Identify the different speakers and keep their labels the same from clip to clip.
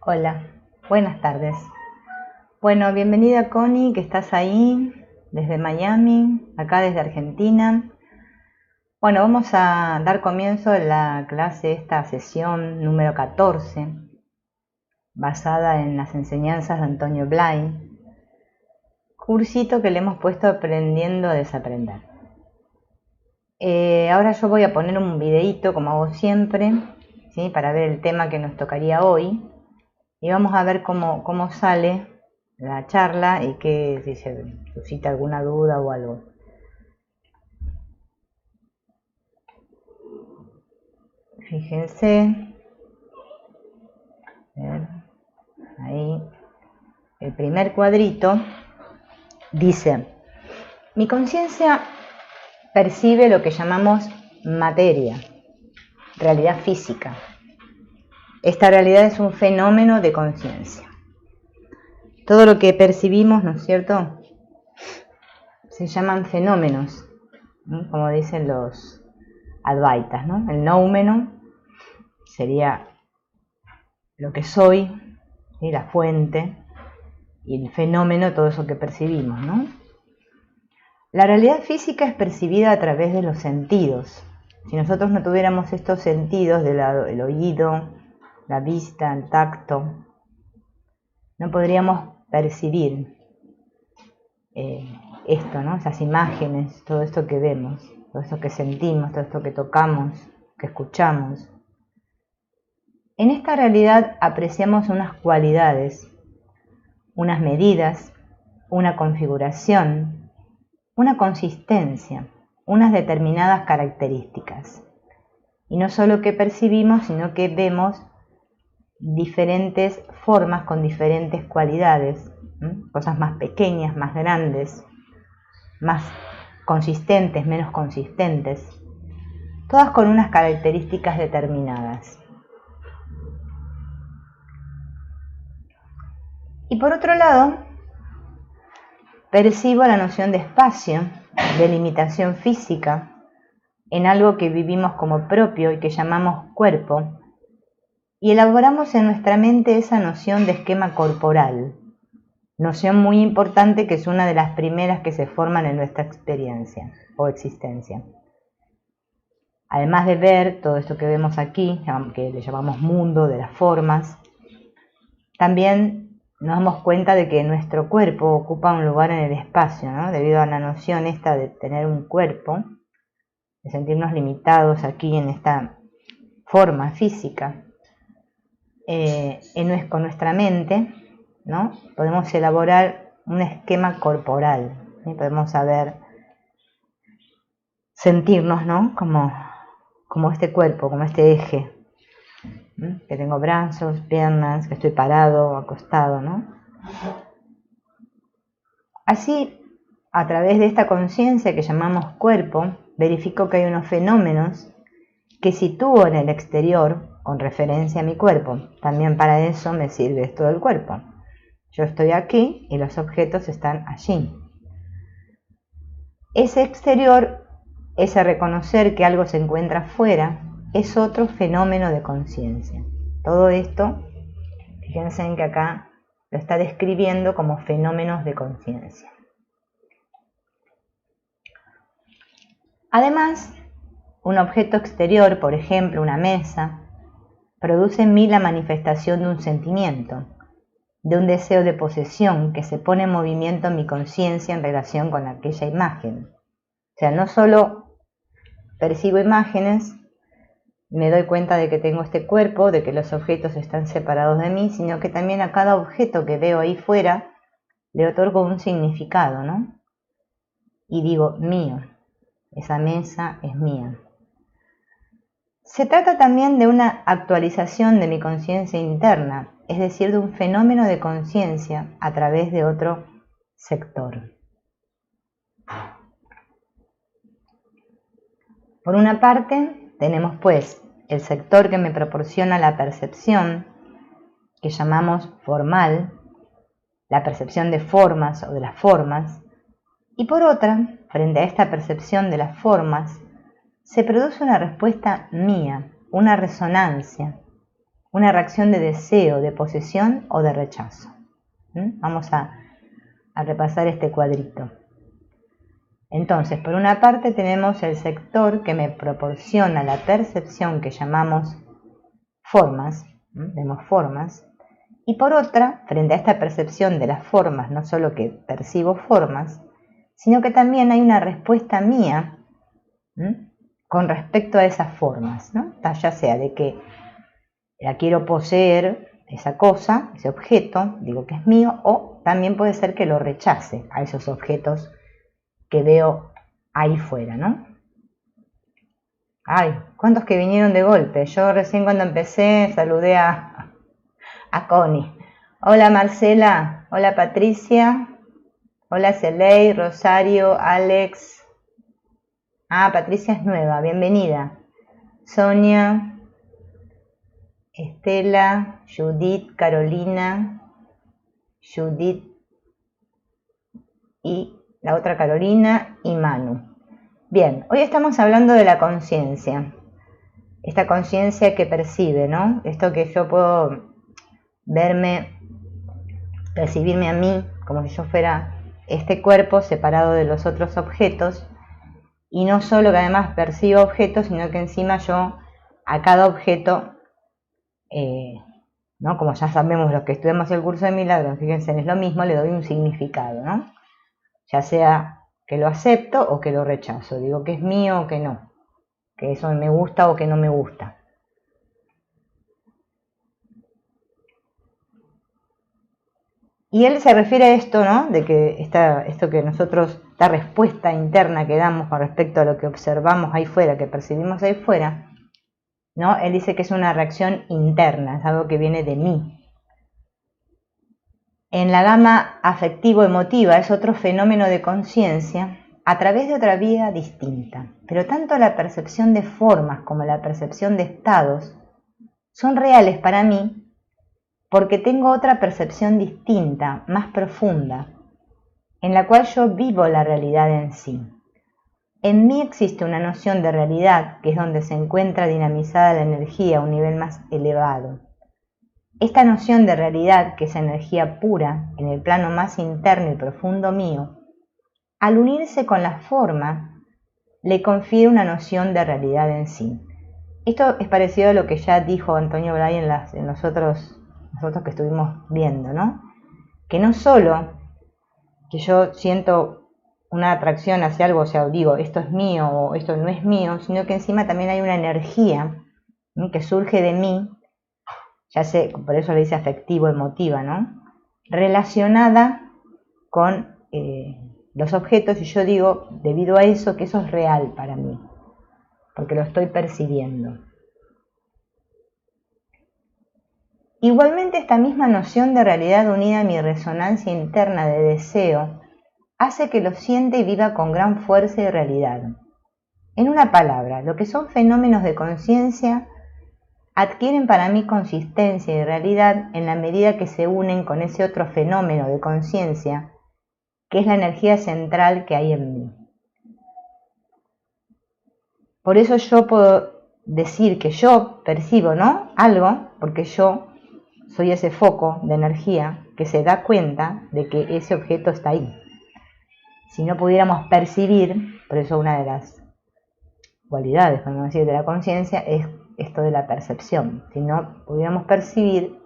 Speaker 1: Hola, buenas tardes. Bueno, bienvenida Connie, que estás ahí desde Miami, acá desde Argentina. Bueno, vamos a dar comienzo a la clase, esta sesión número 14, basada en las enseñanzas de Antonio Blay, cursito que le hemos puesto Aprendiendo a Desaprender. Ahora yo voy a poner un videíto, como hago siempre, ¿sí? Para ver el tema que nos tocaría hoy. Y vamos a ver cómo sale la charla y si se suscita alguna duda o algo. Fíjense, ahí, el primer cuadrito dice: mi conciencia percibe lo que llamamos materia, realidad física. Esta realidad es un fenómeno de conciencia. Todo lo que percibimos, ¿no es cierto?, se llaman fenómenos, ¿no? Como dicen los advaitas, ¿no? El noumeno sería lo que soy, ¿sí? La fuente, y el fenómeno, todo eso que percibimos, ¿no? La realidad física es percibida a través de los sentidos. Si nosotros no tuviéramos estos sentidos el oído, la vista, el tacto, no podríamos percibir esto, ¿no? Esas imágenes, todo esto que vemos, todo esto que sentimos, todo esto que tocamos, que escuchamos. En esta realidad apreciamos unas cualidades, unas medidas, una configuración, una consistencia, unas determinadas características. Y no solo que percibimos, sino que vemos diferentes formas con diferentes cualidades, cosas más pequeñas, más grandes, más consistentes, menos consistentes, todas con unas características determinadas. Y por otro lado, percibo la noción de espacio, de limitación física, en algo que vivimos como propio y que llamamos cuerpo, y elaboramos en nuestra mente esa noción de esquema corporal, noción muy importante que es una de las primeras que se forman en nuestra experiencia o existencia. Además de ver todo esto que vemos aquí, que le llamamos mundo de las formas, también nos damos cuenta de que nuestro cuerpo ocupa un lugar en el espacio, ¿no? Debido a la noción esta de tener un cuerpo, de sentirnos limitados aquí en esta forma física, con nuestra mente, ¿no? Podemos elaborar un esquema corporal, ¿sí? Podemos sentirnos, ¿no? Como este cuerpo, como este eje, ¿sí? Que tengo brazos, piernas, que estoy parado o acostado, ¿no? Así, a través de esta conciencia que llamamos cuerpo, verifico que hay unos fenómenos que sitúo en el exterior con referencia a mi cuerpo. También para eso me sirve esto del cuerpo. Yo estoy aquí y los objetos están allí. Ese exterior, ese reconocer que algo se encuentra fuera, es otro fenómeno de conciencia. Todo esto, fíjense en que acá lo está describiendo como fenómenos de conciencia. Además, un objeto exterior, por ejemplo una mesa, produce en mí la manifestación de un sentimiento, de un deseo de posesión que se pone en movimiento en mi conciencia en relación con aquella imagen. O sea, no solo percibo imágenes, me doy cuenta de que tengo este cuerpo, de que los objetos están separados de mí, sino que también a cada objeto que veo ahí fuera le otorgo un significado, ¿no? Y digo, mío, esa mesa es mía. Se trata también de una actualización de mi conciencia interna, es decir, de un fenómeno de conciencia a través de otro sector. Por una parte, tenemos pues el sector que me proporciona la percepción, que llamamos formal, la percepción de formas o de las formas, y por otra, frente a esta percepción de las formas, se produce una respuesta mía, una resonancia, una reacción de deseo, de posesión o de rechazo. Vamos a repasar este cuadrito. Entonces, por una parte tenemos el sector que me proporciona la percepción que llamamos formas, vemos formas, y por otra, frente a esta percepción de las formas, no solo que percibo formas, sino que también hay una respuesta mía con respecto a esas formas, ¿no? Ya sea de que la quiero poseer, esa cosa, ese objeto, digo que es mío, o también puede ser que lo rechace a esos objetos que veo ahí fuera, ¿no? Ay, ¿cuántos que vinieron de golpe? Yo recién cuando empecé saludé a Connie. Hola Marcela, hola Patricia, hola Celey, Rosario, Alex. Patricia es nueva, bienvenida. Sonia, Estela, Judith, Carolina, Judith y la otra Carolina y Manu. Bien, hoy estamos hablando de la conciencia, esta conciencia que percibe, ¿no? Esto que yo puedo verme, percibirme a mí como si yo fuera este cuerpo separado de los otros objetos, y no solo que además percibo objetos, sino que encima yo a cada objeto, ¿no? Como ya sabemos los que estudiamos el curso de milagros, fíjense, es lo mismo, le doy un significado, ¿no? Ya sea que lo acepto o que lo rechazo, digo que es mío o que no, que eso me gusta o que no me gusta. Y él se refiere a esto, ¿no? De que esto que nosotros, esta respuesta interna que damos con respecto a lo que observamos ahí fuera, que percibimos ahí fuera, ¿no? Él dice que es una reacción interna, es algo que viene de mí. En la gama afectivo-emotiva es otro fenómeno de conciencia a través de otra vía distinta, pero tanto la percepción de formas como la percepción de estados son reales para mí porque tengo otra percepción distinta, más profunda, en la cual yo vivo la realidad en sí. En mí existe una noción de realidad que es donde se encuentra dinamizada la energía a un nivel más elevado. Esta noción de realidad, que es energía pura en el plano más interno y profundo mío, al unirse con la forma, le confiere una noción de realidad en sí. Esto es parecido a lo que ya dijo Antonio Blay en nosotros que estuvimos viendo, ¿no? Que no solo que yo siento una atracción hacia algo, o sea, digo, esto es mío o esto no es mío, sino que encima también hay una energía, ¿no?, que surge de mí, ya sé, por eso le dice afectivo, emotiva, ¿no?, relacionada con los objetos, y yo digo, debido a eso, que eso es real para mí, porque lo estoy percibiendo. Igualmente, esta misma noción de realidad unida a mi resonancia interna de deseo hace que lo siente y viva con gran fuerza y realidad. En una palabra, lo que son fenómenos de conciencia adquieren para mí consistencia y realidad en la medida que se unen con ese otro fenómeno de conciencia, que es la energía central que hay en mí. Por eso yo puedo decir que yo percibo, ¿no?, algo, porque yo soy ese foco de energía que se da cuenta de que ese objeto está ahí. Si no pudiéramos percibir, por eso una de las cualidades, podemos decir, de la conciencia es esto de la percepción. Si no pudiéramos percibir,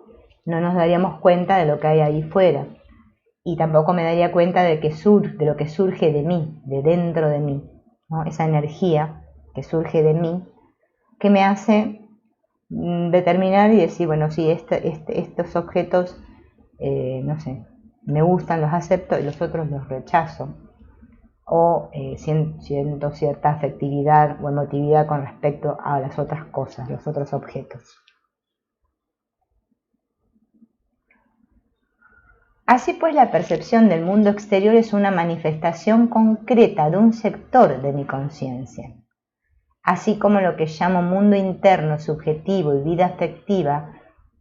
Speaker 1: no nos daríamos cuenta de lo que hay ahí fuera. Y tampoco me daría cuenta de lo que surge de mí, de dentro de mí, ¿no? Esa energía que surge de mí, que me hace determinar y decir, bueno, sí, estos objetos, no sé, me gustan, los acepto, y los otros los rechazo. O siento cierta afectividad o emotividad con respecto a las otras cosas, los otros objetos. Así pues, la percepción del mundo exterior es una manifestación concreta de un sector de mi conciencia. Así como lo que llamo mundo interno, subjetivo y vida afectiva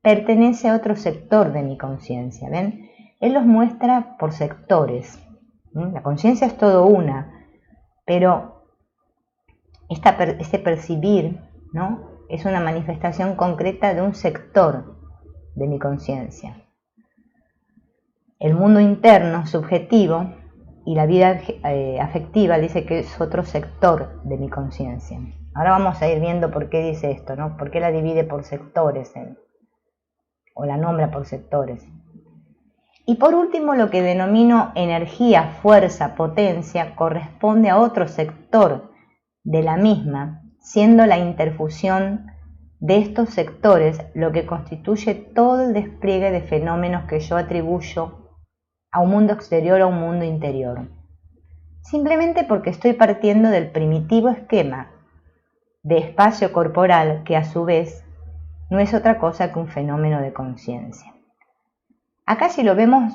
Speaker 1: pertenece a otro sector de mi conciencia. ¿Ven? Él los muestra por sectores. La conciencia es todo una, pero este percibir, ¿no?, es una manifestación concreta de un sector de mi conciencia. El mundo interno, subjetivo, y la vida afectiva dice que es otro sector de mi conciencia. Ahora vamos a ir viendo por qué dice esto, ¿no? ¿Por qué la divide por sectores o la nombra por sectores? Y por último, lo que denomino energía, fuerza, potencia, corresponde a otro sector de la misma, siendo la interfusión de estos sectores lo que constituye todo el despliegue de fenómenos que yo atribuyo a un mundo exterior o a un mundo interior. Simplemente porque estoy partiendo del primitivo esquema de espacio corporal que a su vez no es otra cosa que un fenómeno de conciencia. Acá si lo vemos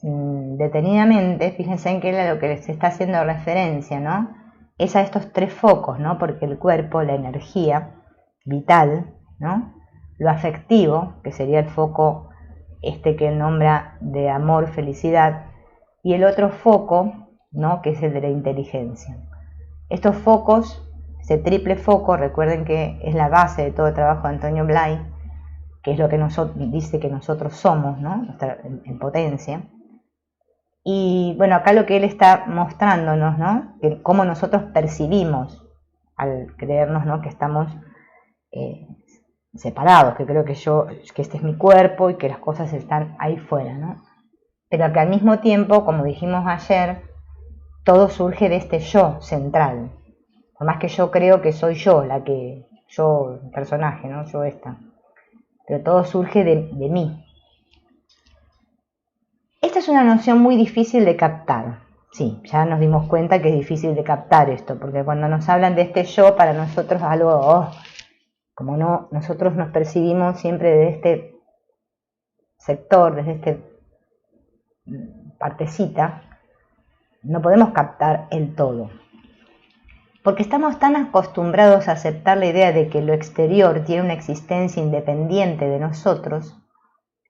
Speaker 1: detenidamente, fíjense en que lo que se está haciendo referencia, ¿no? Es a estos tres focos, ¿no? Porque el cuerpo, la energía vital, ¿no? Lo afectivo, que sería el foco que nombra de amor, felicidad, y el otro foco, ¿no? Que es el de la inteligencia. Estos focos, ese triple foco, recuerden que es la base de todo el trabajo de Antonio Blay, que es lo que dice que nosotros somos, ¿no? En potencia. Y bueno, acá lo que él está mostrándonos, ¿no? Que cómo nosotros percibimos al creernos, ¿no? Que estamos separados, que creo que este es mi cuerpo y que las cosas están ahí fuera, ¿no? Pero que al mismo tiempo, como dijimos ayer, todo surge de este yo central. Por más que yo creo que soy yo, el personaje, ¿no? Yo esta. Pero todo surge de mí. Esta es una noción muy difícil de captar. Sí, ya nos dimos cuenta que es difícil de captar esto, porque cuando nos hablan de este yo, para nosotros es algo, como no, nosotros nos percibimos siempre desde este sector, desde este partecita, no podemos captar el todo. Porque estamos tan acostumbrados a aceptar la idea de que lo exterior tiene una existencia independiente de nosotros,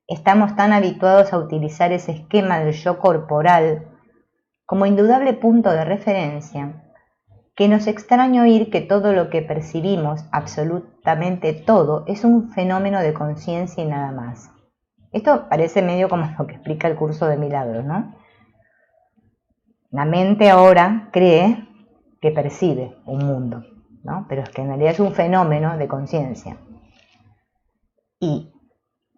Speaker 1: estamos tan habituados a utilizar ese esquema del yo corporal como indudable punto de referencia, que nos extraña oír que todo lo que percibimos, absolutamente todo, es un fenómeno de conciencia y nada más. Esto parece medio como lo que explica el curso de milagros, ¿no? La mente ahora cree que percibe un mundo, ¿no? Pero es que en realidad es un fenómeno de conciencia. Y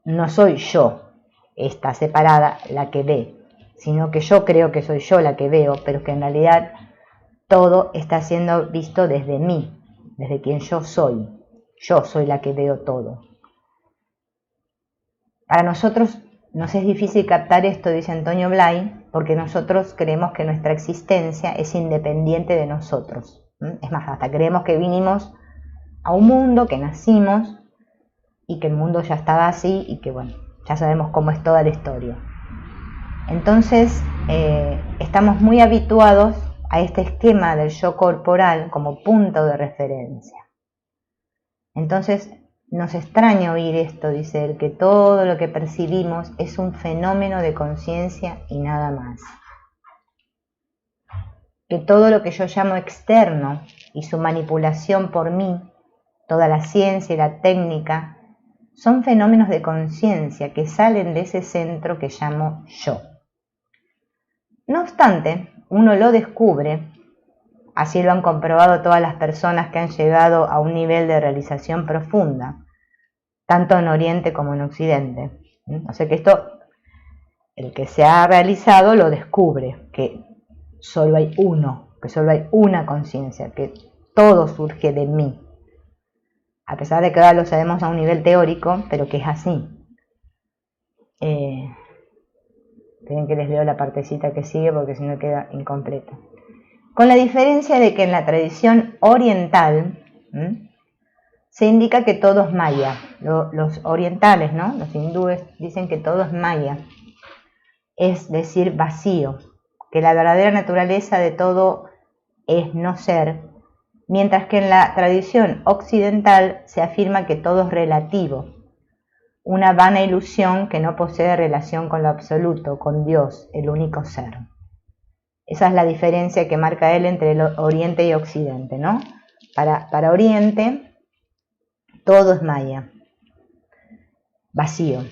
Speaker 1: no soy yo, esta separada, la que ve, sino que yo creo que soy yo la que veo, pero que en realidad todo está siendo visto desde mí, desde quien yo soy. Yo soy la que veo todo. Para nosotros nos es difícil captar esto, dice Antonio Blay, porque nosotros creemos que nuestra existencia es independiente de nosotros. Es más, hasta creemos que vinimos a un mundo, que nacimos y que el mundo ya estaba así y que bueno, ya sabemos cómo es toda la historia. Entonces, estamos muy habituados a este esquema del yo corporal como punto de referencia. Entonces, nos extraña oír esto, dice él, que todo lo que percibimos es un fenómeno de conciencia y nada más. Que todo lo que yo llamo externo y su manipulación por mí, toda la ciencia y la técnica, son fenómenos de conciencia que salen de ese centro que llamo yo. No obstante, uno lo descubre, así lo han comprobado todas las personas que han llegado a un nivel de realización profunda, tanto en Oriente como en Occidente. O sea que esto, el que se ha realizado lo descubre, que solo hay uno, que solo hay una conciencia, que todo surge de mí. A pesar de que ahora lo sabemos a un nivel teórico, pero que es así. Tienen que les leo la partecita que sigue porque si no queda incompleta. Con la diferencia de que en la tradición oriental se indica que todo es maya. Los orientales, ¿no? Los hindúes dicen que todo es maya, es decir, vacío, que la verdadera naturaleza de todo es no ser, mientras que en la tradición occidental se afirma que todo es relativo, una vana ilusión que no posee relación con lo absoluto, con Dios, el único ser. Esa es la diferencia que marca él entre el Oriente y Occidente, ¿no? Para Oriente, Todo es maya, vacío.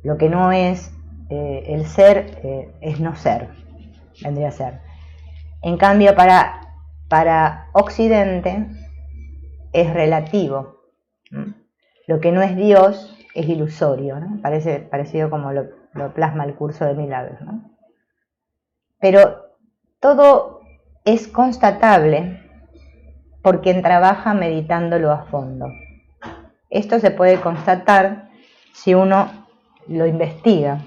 Speaker 1: Lo que no es el ser es no ser, vendría a ser. En cambio, para Occidente es relativo. Lo que no es Dios es ilusorio, ¿no? Parecido como lo plasma el curso de milagros, ¿no? Pero todo es constatable por quien trabaja meditándolo a fondo. Esto se puede constatar si uno lo investiga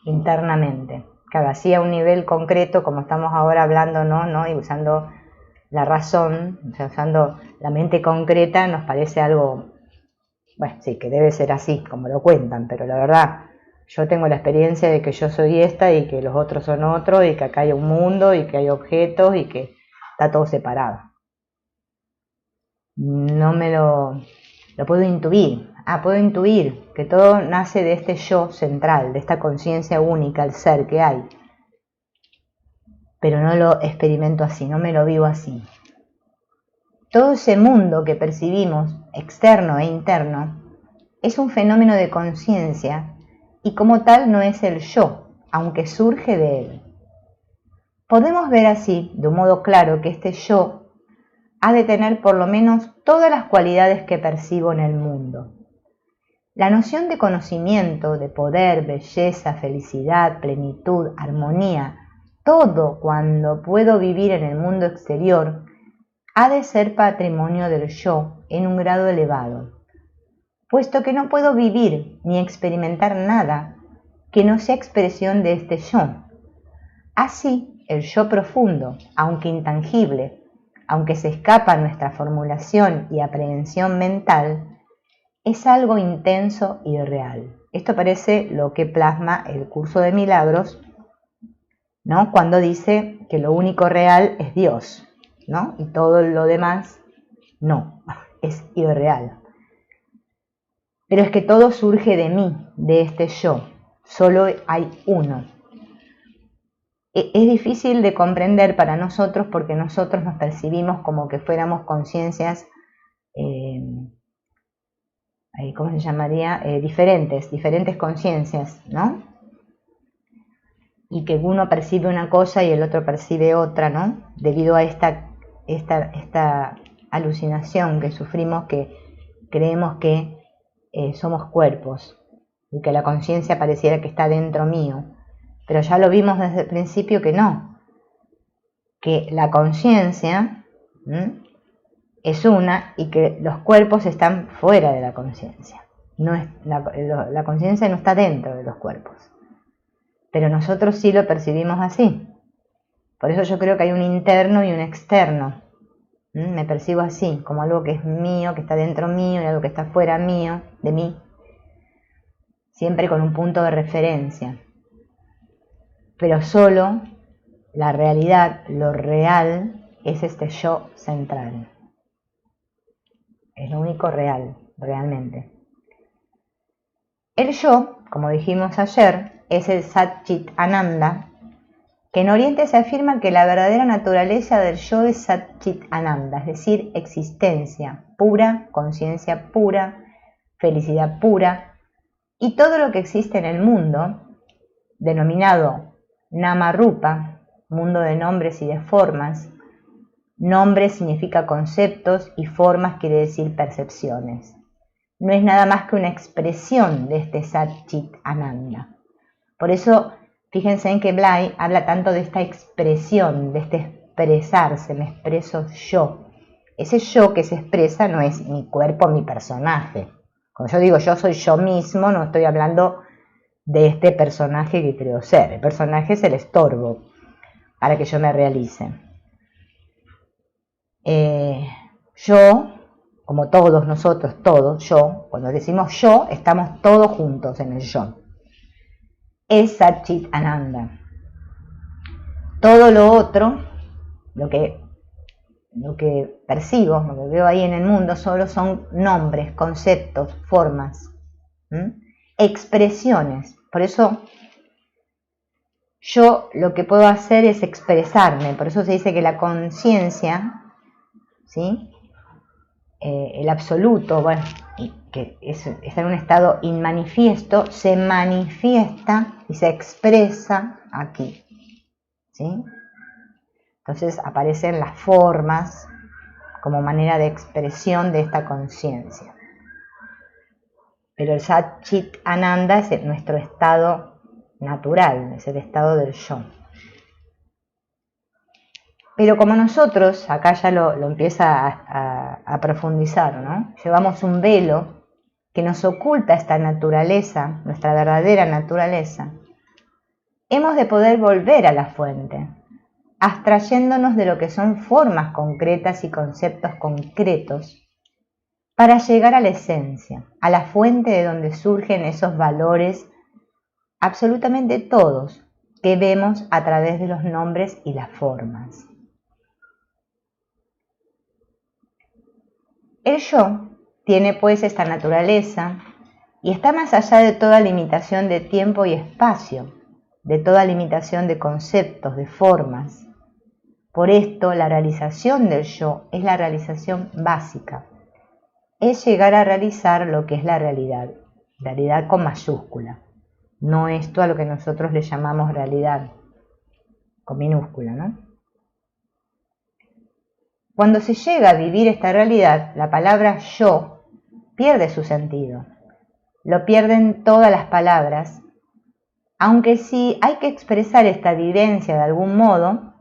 Speaker 1: internamente, claro, así a un nivel concreto, como estamos ahora hablando, ¿no? Y usando la razón, o sea, usando la mente concreta, nos parece algo, bueno, sí, que debe ser así, como lo cuentan, pero la verdad, yo tengo la experiencia de que yo soy esta y que los otros son otros, y que acá hay un mundo, y que hay objetos, y que está todo separado. No me lo puedo intuir. Puedo intuir que todo nace de este yo central, de esta conciencia única, el ser que hay. Pero no lo experimento así, no me lo vivo así. Todo ese mundo que percibimos, externo e interno, es un fenómeno de conciencia y como tal no es el yo, aunque surge de él. Podemos ver así, de un modo claro, que este yo ha de tener por lo menos todas las cualidades que percibo en el mundo. La noción de conocimiento, de poder, belleza, felicidad, plenitud, armonía, todo cuando puedo vivir en el mundo exterior, ha de ser patrimonio del yo en un grado elevado, puesto que no puedo vivir ni experimentar nada que no sea expresión de este yo. Así, el yo profundo, aunque intangible, aunque se escapa a nuestra formulación y aprehensión mental, es algo intenso y real. Esto parece lo que plasma el curso de milagros, ¿no? Cuando dice que lo único real es Dios, ¿no? Y todo lo demás no, es irreal. Pero es que todo surge de mí, de este yo. Solo hay uno. Es difícil de comprender para nosotros porque nosotros nos percibimos como que fuéramos conciencias, ¿cómo se llamaría? Diferentes conciencias, ¿no? Y que uno percibe una cosa y el otro percibe otra, ¿no? Debido a esta alucinación que sufrimos, que creemos que somos cuerpos y que la conciencia pareciera que está dentro mío. Pero ya lo vimos desde el principio que no, que la conciencia es una y que los cuerpos están fuera de la conciencia. No es, la conciencia no está dentro de los cuerpos, pero nosotros sí lo percibimos así. Por eso yo creo que hay un interno y un externo. Me percibo así, como algo que es mío, que está dentro mío, y algo que está fuera mío, de mí, siempre con un punto de referencia. Pero solo la realidad, lo real, es este yo central. Es lo único real, realmente. El yo, como dijimos ayer, es el Sat Chit Ananda, que en Oriente se afirma que la verdadera naturaleza del yo es Sat Chit Ananda, es decir, existencia pura, conciencia pura, felicidad pura, y todo lo que existe en el mundo, denominado Nama Rupa, mundo de nombres y de formas. Nombre significa conceptos y formas quiere decir percepciones. No es nada más que una expresión de este Sat Chit Ananda. Por eso, fíjense en que Blay habla tanto de esta expresión, de este expresarse, me expreso yo. Ese yo que se expresa no es mi cuerpo, mi personaje. Cuando yo digo yo soy yo mismo, no estoy hablando de este personaje que creo ser. El personaje es el estorbo para que yo me realice. Yo, como todos nosotros, todos, yo, cuando decimos yo, estamos todos juntos en el yo. Es Sat Chit Ananda. Todo lo otro, lo que percibo, lo que veo ahí en el mundo, solo son nombres, conceptos, formas, expresiones. Por eso yo lo que puedo hacer es expresarme. Por eso se dice que la conciencia ¿sí? El absoluto, bueno, que está en un estado inmanifiesto, se manifiesta y se expresa aquí, ¿sí? Entonces aparecen las formas como manera de expresión de esta conciencia. Pero el Sat Chit Ananda es nuestro estado natural, es el estado del yo. Pero como nosotros, acá ya lo empieza a profundizar, ¿no? Llevamos un velo que nos oculta esta naturaleza, nuestra verdadera naturaleza, hemos de poder volver a la fuente, abstrayéndonos de lo que son formas concretas y conceptos concretos, para llegar a la esencia, a la fuente de donde surgen esos valores, absolutamente todos, que vemos a través de los nombres y las formas. El yo tiene pues esta naturaleza y está más allá de toda limitación de tiempo y espacio, de toda limitación de conceptos, de formas. Por esto, la realización del yo es la realización básica. Es llegar a realizar lo que es la realidad, realidad con mayúscula, no esto a lo que nosotros le llamamos realidad, con minúscula, ¿no? Cuando se llega a vivir esta realidad, la palabra yo pierde su sentido. Lo pierden todas las palabras, aunque si hay que expresar esta vivencia de algún modo,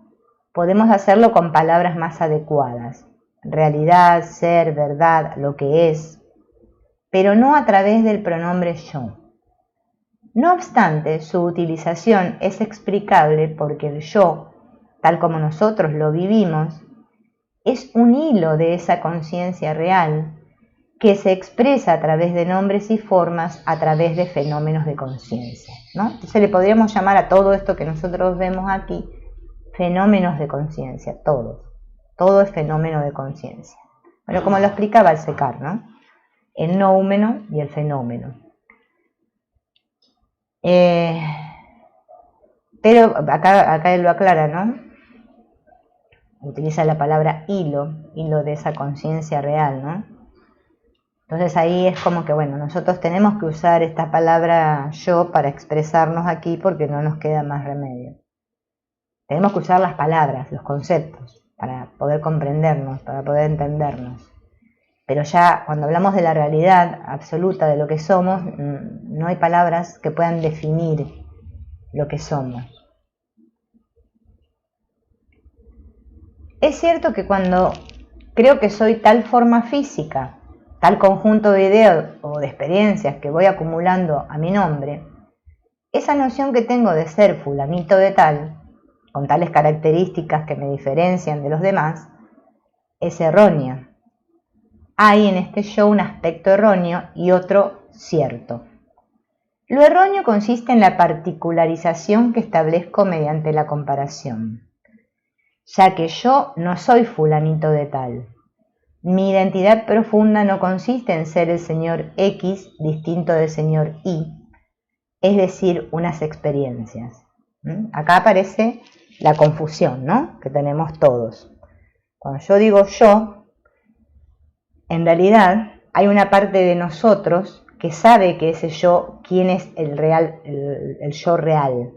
Speaker 1: podemos hacerlo con palabras más adecuadas. Realidad, ser, verdad, lo que es, pero no a través del pronombre yo. No obstante, su utilización es explicable porque el yo, tal como nosotros lo vivimos, es un hilo de esa conciencia real que se expresa a través de nombres y formas, a través de fenómenos de conciencia, ¿no? Entonces le podríamos llamar a todo esto que nosotros vemos aquí fenómenos de conciencia, todo es fenómeno de conciencia. Bueno, como lo explicaba el Sekar, ¿no? El noumeno y el fenómeno. Pero acá él lo aclara, ¿no? Utiliza la palabra hilo de esa conciencia real, ¿no? Entonces ahí es como que, bueno, nosotros tenemos que usar esta palabra yo para expresarnos aquí porque no nos queda más remedio. Tenemos que usar las palabras, los conceptos, para poder comprendernos, para poder entendernos. Pero ya cuando hablamos de la realidad absoluta de lo que somos, no hay palabras que puedan definir lo que somos. Es cierto que cuando creo que soy tal forma física, tal conjunto de ideas o de experiencias que voy acumulando a mi nombre, esa noción que tengo de ser fulanito de tal, con tales características que me diferencian de los demás, es errónea. Hay en este yo un aspecto erróneo y otro cierto. Lo erróneo consiste en la particularización que establezco mediante la comparación, ya que yo no soy fulanito de tal. Mi identidad profunda no consiste en ser el señor X distinto del señor Y, es decir, unas experiencias. Acá aparece la confusión, ¿no?, que tenemos todos. Cuando yo digo yo, en realidad hay una parte de nosotros que sabe que ese yo, quién es el real, el yo real.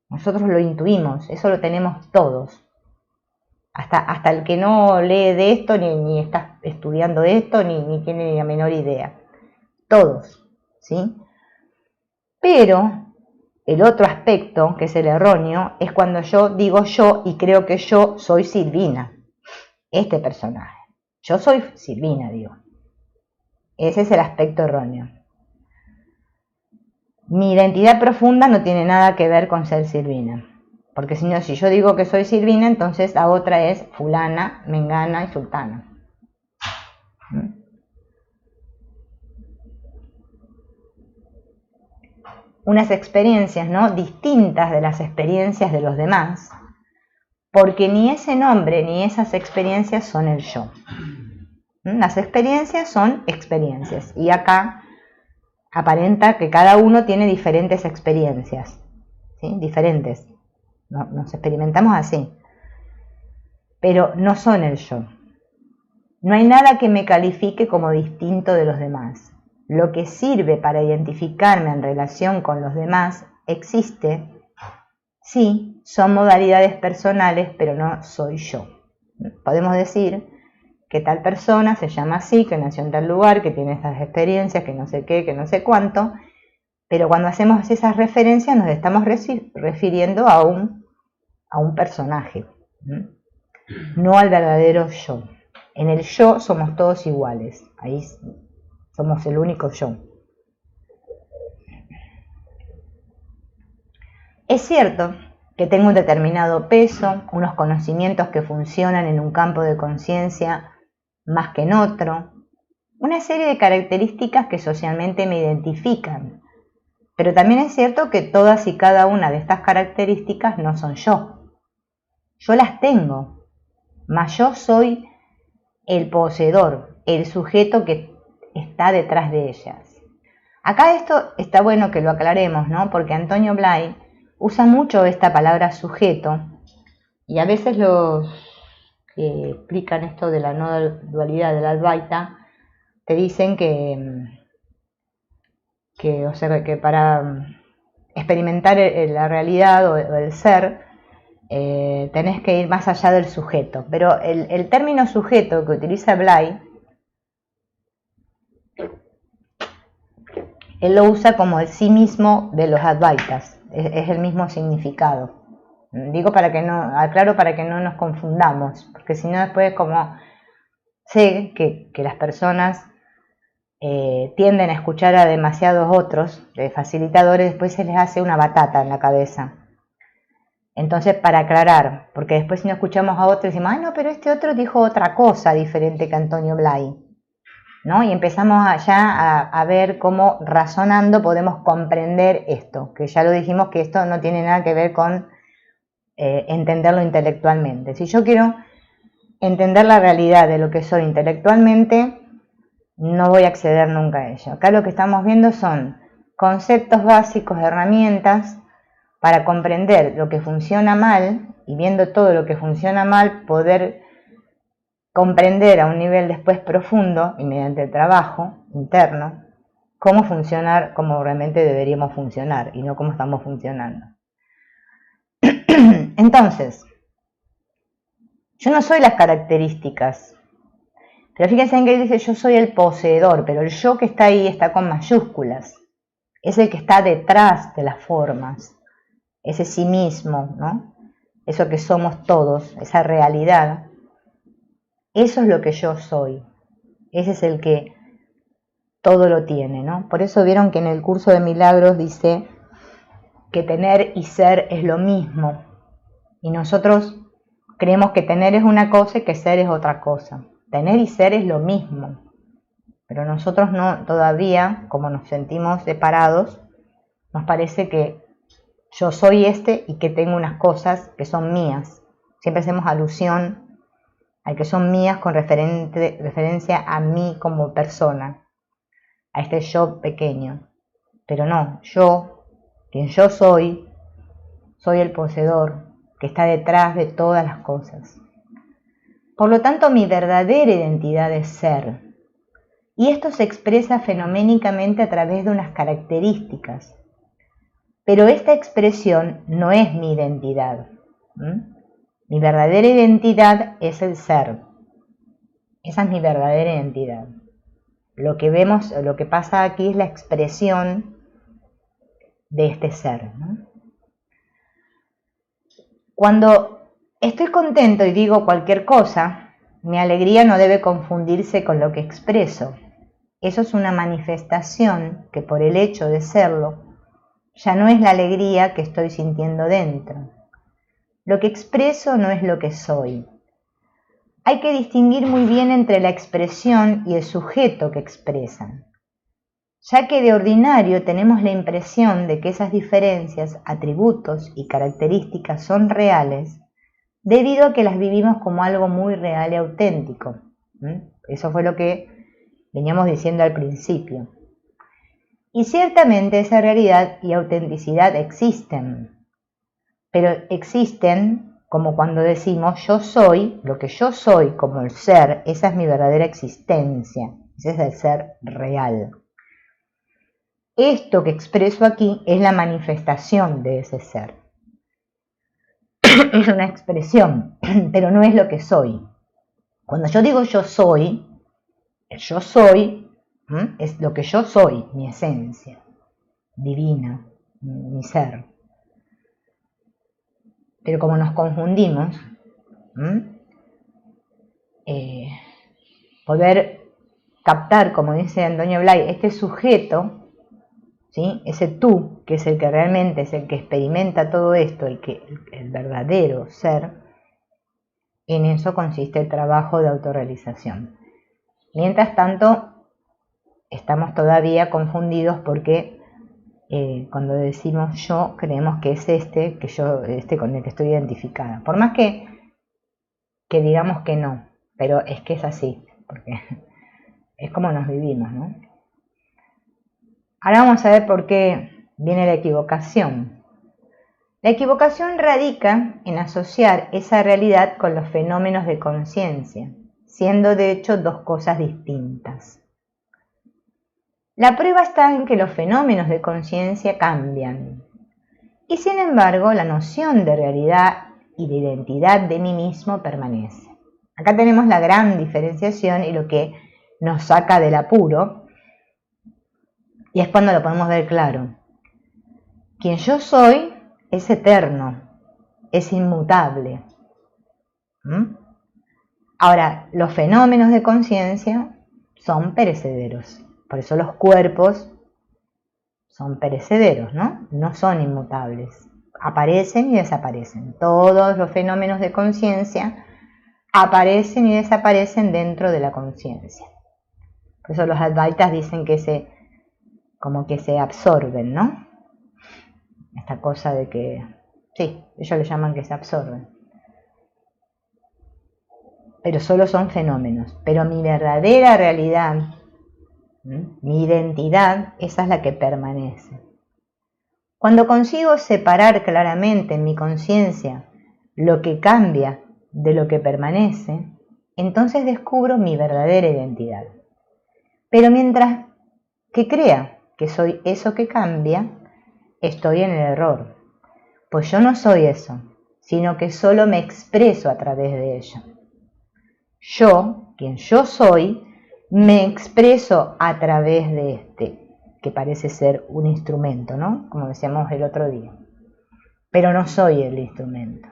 Speaker 1: Nosotros lo intuimos, eso lo tenemos todos. Hasta el que no lee de esto, ni está estudiando de esto, ni tiene ni la menor idea. Todos, ¿sí? Pero el otro aspecto, que es el erróneo, es cuando yo digo yo y creo que yo soy Silvina, este personaje. Yo soy Silvina, digo. Ese es el aspecto erróneo. Mi identidad profunda no tiene nada que ver con ser Silvina. Porque si yo digo que soy Silvina, entonces la otra es fulana, mengana y sultana. Unas experiencias, ¿no?, distintas de las experiencias de los demás, porque ni ese nombre ni esas experiencias son el yo. Las experiencias son experiencias, y acá aparenta que cada uno tiene diferentes experiencias, ¿sí? Diferentes. Nos experimentamos así, pero no son el yo. No hay nada que me califique como distinto de los demás. Lo que sirve para identificarme en relación con los demás existe. Sí, son modalidades personales, pero no soy yo. Podemos decir que tal persona se llama así, que nació en tal lugar, que tiene estas experiencias, que no sé qué, que no sé cuánto, pero cuando hacemos esas referencias nos estamos refiriendo a un personaje, no al verdadero yo. En el yo somos todos iguales, ahí somos el único yo. Es cierto que tengo un determinado peso, unos conocimientos que funcionan en un campo de conciencia más que en otro, una serie de características que socialmente me identifican, pero también es cierto que todas y cada una de estas características no son yo. Yo las tengo, mas yo soy el poseedor, el sujeto que está detrás de ellas. Acá esto está bueno que lo aclaremos, ¿no? Porque Antonio Blay usa mucho esta palabra sujeto y a veces los que explican esto de la no dualidad del Advaita te dicen que para experimentar la realidad o el ser tenés que ir más allá del sujeto, pero el término sujeto que utiliza Blay, él lo usa como el sí mismo de los Advaitas, es el mismo significado. Digo aclaro para que no nos confundamos, porque si no después como sé que las personas tienden a escuchar a demasiados otros facilitadores, después se les hace una batata en la cabeza. Entonces, para aclarar, porque después si no escuchamos a otros decimos, no, pero este otro dijo otra cosa diferente que Antonio Blay, ¿no? Y empezamos ya a ver cómo razonando podemos comprender esto, que ya lo dijimos que esto no tiene nada que ver con entenderlo intelectualmente. Si yo quiero entender la realidad de lo que soy intelectualmente, no voy a acceder nunca a ello. Acá lo que estamos viendo son conceptos básicos, herramientas para comprender lo que funciona mal y viendo todo lo que funciona mal poder comprender a un nivel después profundo y mediante el trabajo interno cómo funcionar como realmente deberíamos funcionar y no cómo estamos funcionando. Entonces, yo no soy las características, pero fíjense en que dice yo soy el poseedor, pero el yo que está ahí está con mayúsculas, es el que está detrás de las formas, ese sí mismo, ¿no? Eso que somos todos, esa realidad, eso es lo que yo soy, ese es el que todo lo tiene, ¿no? Por eso vieron que en el curso de milagros dice que tener y ser es lo mismo, y nosotros creemos que tener es una cosa y que ser es otra cosa. Tener y ser es lo mismo, pero nosotros no, todavía, como nos sentimos separados, nos parece que yo soy y que tengo unas cosas que son mías. Siempre hacemos alusión a que son mías con referencia a mí como persona, a este yo pequeño. Pero no, yo, quien yo soy el poseedor que está detrás de todas las cosas. Por lo tanto, mi verdadera identidad es ser. Y esto se expresa fenoménicamente a través de unas características. Pero esta expresión no es mi identidad. Mi verdadera identidad es el ser. Esa es mi verdadera identidad. Lo que vemos, lo que pasa aquí es la expresión de este ser, ¿no? Cuando estoy contento y digo cualquier cosa, mi alegría no debe confundirse con lo que expreso. Eso es una manifestación que por el hecho de serlo, ya no es la alegría que estoy sintiendo dentro. Lo que expreso no es lo que soy. Hay que distinguir muy bien entre la expresión y el sujeto que expresan, ya que de ordinario tenemos la impresión de que esas diferencias, atributos y características son reales, debido a que las vivimos como algo muy real y auténtico. Eso fue lo que veníamos diciendo al principio. Y ciertamente esa realidad y autenticidad existen, pero existen como cuando decimos yo soy, lo que yo soy como el ser, esa es mi verdadera existencia, ese es el ser real. Esto que expreso aquí es la manifestación de ese ser. Es una expresión, pero no es lo que soy. Cuando yo digo yo soy, el yo soy es lo que yo soy, mi esencia divina, mi ser. Pero como nos confundimos, poder captar, como dice Antonio Blay, este sujeto, ¿sí? Ese tú, que es el que realmente es el que experimenta todo esto, el verdadero ser, en eso consiste el trabajo de autorrealización. Mientras tanto, estamos todavía confundidos porque cuando decimos yo, creemos que es este con el que estoy identificada. Por más que digamos que no, pero es que es así, porque es como nos vivimos, ¿no? Ahora vamos a ver por qué viene la equivocación. La equivocación radica en asociar esa realidad con los fenómenos de conciencia, siendo de hecho dos cosas distintas. La prueba está en que los fenómenos de conciencia cambian, y sin embargo la noción de realidad y de identidad de mí mismo permanece. Acá tenemos la gran diferenciación y lo que nos saca del apuro, y es cuando lo podemos ver claro. Quien yo soy es eterno, es inmutable. Ahora, los fenómenos de conciencia son perecederos. Por eso los cuerpos son perecederos, ¿no? No son inmutables. Aparecen y desaparecen. Todos los fenómenos de conciencia aparecen y desaparecen dentro de la conciencia. Por eso los advaitas dicen que como que se absorben, ¿no? Esta cosa de que, sí, ellos le llaman que se absorben. Pero solo son fenómenos. Pero mi verdadera realidad, mi identidad, esa es la que permanece. Cuando consigo separar claramente en mi conciencia lo que cambia de lo que permanece, entonces descubro mi verdadera identidad. Pero mientras que crea que soy eso que cambia, estoy en el error, pues yo no soy eso, sino que solo me expreso a través de ello. Yo, quien yo soy, me expreso a través de este, que parece ser un instrumento, ¿no? Como decíamos el otro día. Pero no soy el instrumento,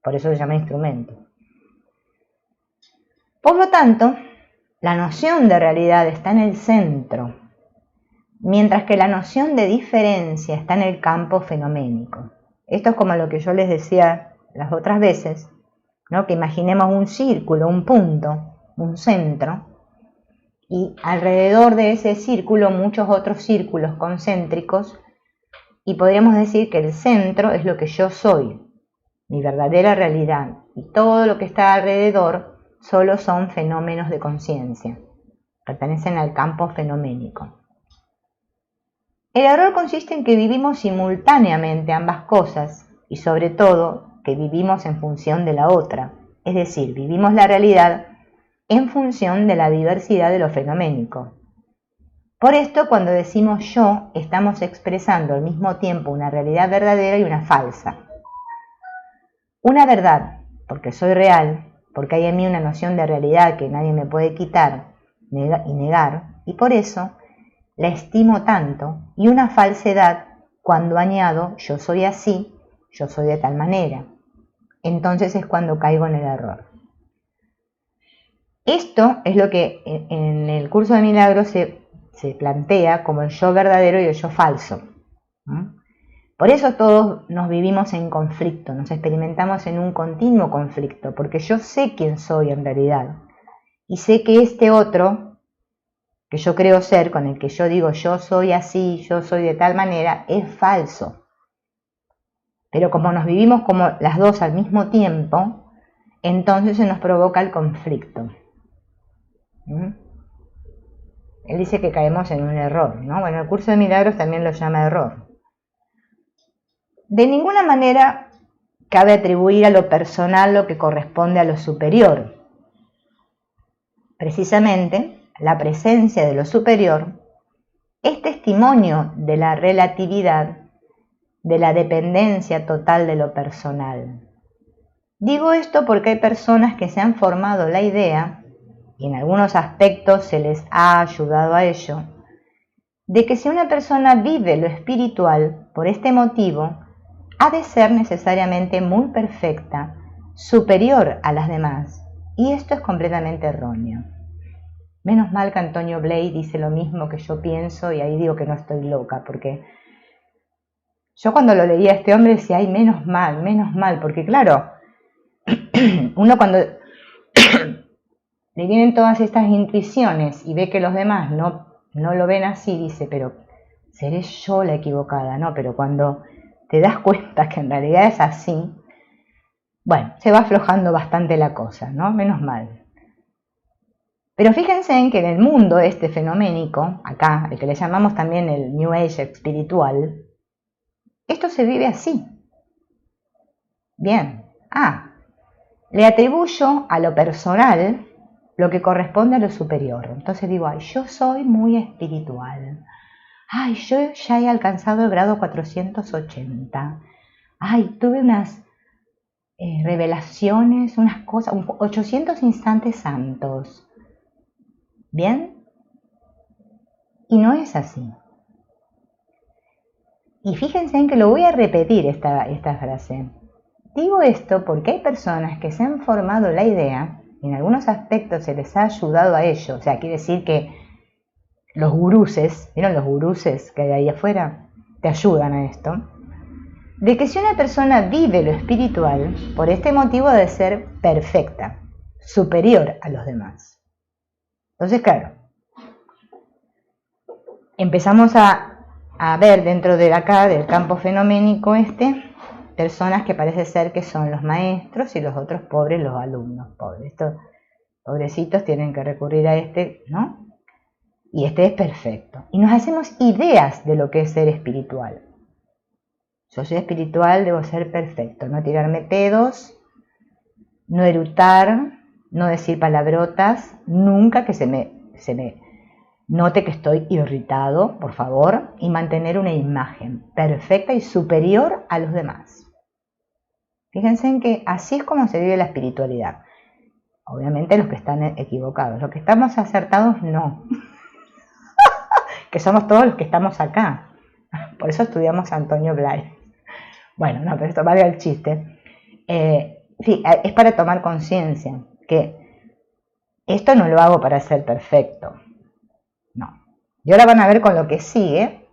Speaker 1: por eso se llama instrumento. Por lo tanto, la noción de realidad está en el centro, mientras que la noción de diferencia está en el campo fenoménico. Esto es como lo que yo les decía las otras veces, ¿no? Que imaginemos un círculo, un punto, un centro, y alrededor de ese círculo muchos otros círculos concéntricos, y podríamos decir que el centro es lo que yo soy, mi verdadera realidad, y todo lo que está alrededor solo son fenómenos de conciencia, pertenecen al campo fenoménico. El error consiste en que vivimos simultáneamente ambas cosas y sobre todo que vivimos en función de la otra, es decir, vivimos la realidad en función de la diversidad de lo fenoménico. Por esto, cuando decimos yo, estamos expresando al mismo tiempo una realidad verdadera y una falsa. Una verdad, porque soy real, porque hay en mí una noción de realidad que nadie me puede quitar y negar, y por eso la estimo tanto, y una falsedad cuando añado yo soy así, yo soy de tal manera. Entonces es cuando caigo en el error. Esto es lo que en el curso de milagros se plantea como el yo verdadero y el yo falso. Por eso todos nos vivimos en conflicto, nos experimentamos en un continuo conflicto, porque yo sé quién soy en realidad, y sé que este otro que yo creo ser, con el que yo digo yo soy así, yo soy de tal manera, es falso. Pero como nos vivimos como las dos al mismo tiempo, entonces se nos provoca el conflicto. Él dice que caemos en un error, ¿no? Bueno, el curso de milagros también lo llama error. De ninguna manera cabe atribuir a lo personal lo que corresponde a lo superior. Precisamente, la presencia de lo superior es testimonio de la relatividad, de la dependencia total de lo personal. Digo esto porque hay personas que se han formado la idea, y en algunos aspectos se les ha ayudado a ello, de que si una persona vive lo espiritual por este motivo, ha de ser necesariamente muy perfecta, superior a las demás, y esto es completamente erróneo. Menos mal que Antonio Blay dice lo mismo que yo pienso, y ahí digo que no estoy loca, porque yo cuando lo leía a este hombre decía, ay, menos mal, porque claro, uno cuando le vienen todas estas intuiciones y ve que los demás no lo ven así, dice, pero seré yo la equivocada, ¿no? Pero cuando te das cuenta que en realidad es así, bueno, se va aflojando bastante la cosa, ¿no? Menos mal. Pero fíjense en que en el mundo este fenoménico, acá, el que le llamamos también el New Age espiritual, esto se vive así. Bien. Le atribuyo a lo personal lo que corresponde a lo superior. Entonces digo, ay, yo soy muy espiritual. Ay, yo ya he alcanzado el grado 480. Ay, tuve unas revelaciones, unas cosas, 800 instantes santos. ¿Bien? Y no es así. Y fíjense en que lo voy a repetir esta frase. Digo esto porque hay personas que se han formado la idea, y en algunos aspectos se les ha ayudado a ello, o sea, quiere decir que los guruses, ¿vieron los guruses que hay ahí afuera? Te ayudan a esto, de que si una persona vive lo espiritual, por este motivo debe ser perfecta, superior a los demás. Entonces, claro, empezamos a ver dentro de acá, del campo fenoménico personas que parece ser que son los maestros y los otros pobres, los alumnos pobres. Estos pobrecitos tienen que recurrir a ¿no? Y este es perfecto. Y nos hacemos ideas de lo que es ser espiritual. Yo soy espiritual, debo ser perfecto, no tirarme pedos, no eructar, no decir palabrotas, nunca que se me note que estoy irritado, por favor, y mantener una imagen perfecta y superior a los demás. Fíjense en que así es como se vive la espiritualidad. Obviamente los que están equivocados, los que estamos acertados no. Que somos todos los que estamos acá. Por eso estudiamos a Antonio Blay. Bueno, no, pero esto valga el chiste. Sí, es para tomar conciencia que esto no lo hago para ser perfecto. No. Y ahora van a ver con lo que sigue.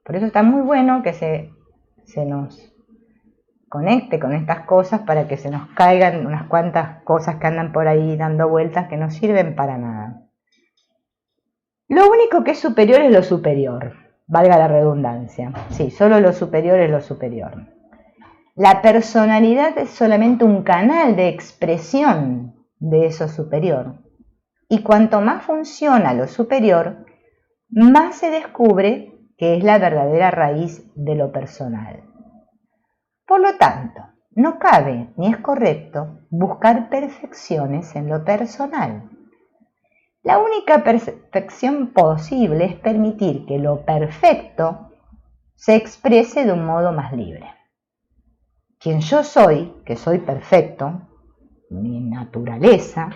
Speaker 1: Por eso está muy bueno que se nos conecte con estas cosas para que se nos caigan unas cuantas cosas que andan por ahí dando vueltas que no sirven para nada. Lo único que es superior es lo superior, valga la redundancia. Sí, solo lo superior es lo superior. La personalidad es solamente un canal de expresión de eso superior. Y cuanto más funciona lo superior, más se descubre que es la verdadera raíz de lo personal. Por lo tanto, no cabe ni es correcto buscar perfecciones en lo personal. La única perfección posible es permitir que lo perfecto se exprese de un modo más libre. Quien yo soy, que soy perfecto, mi naturaleza,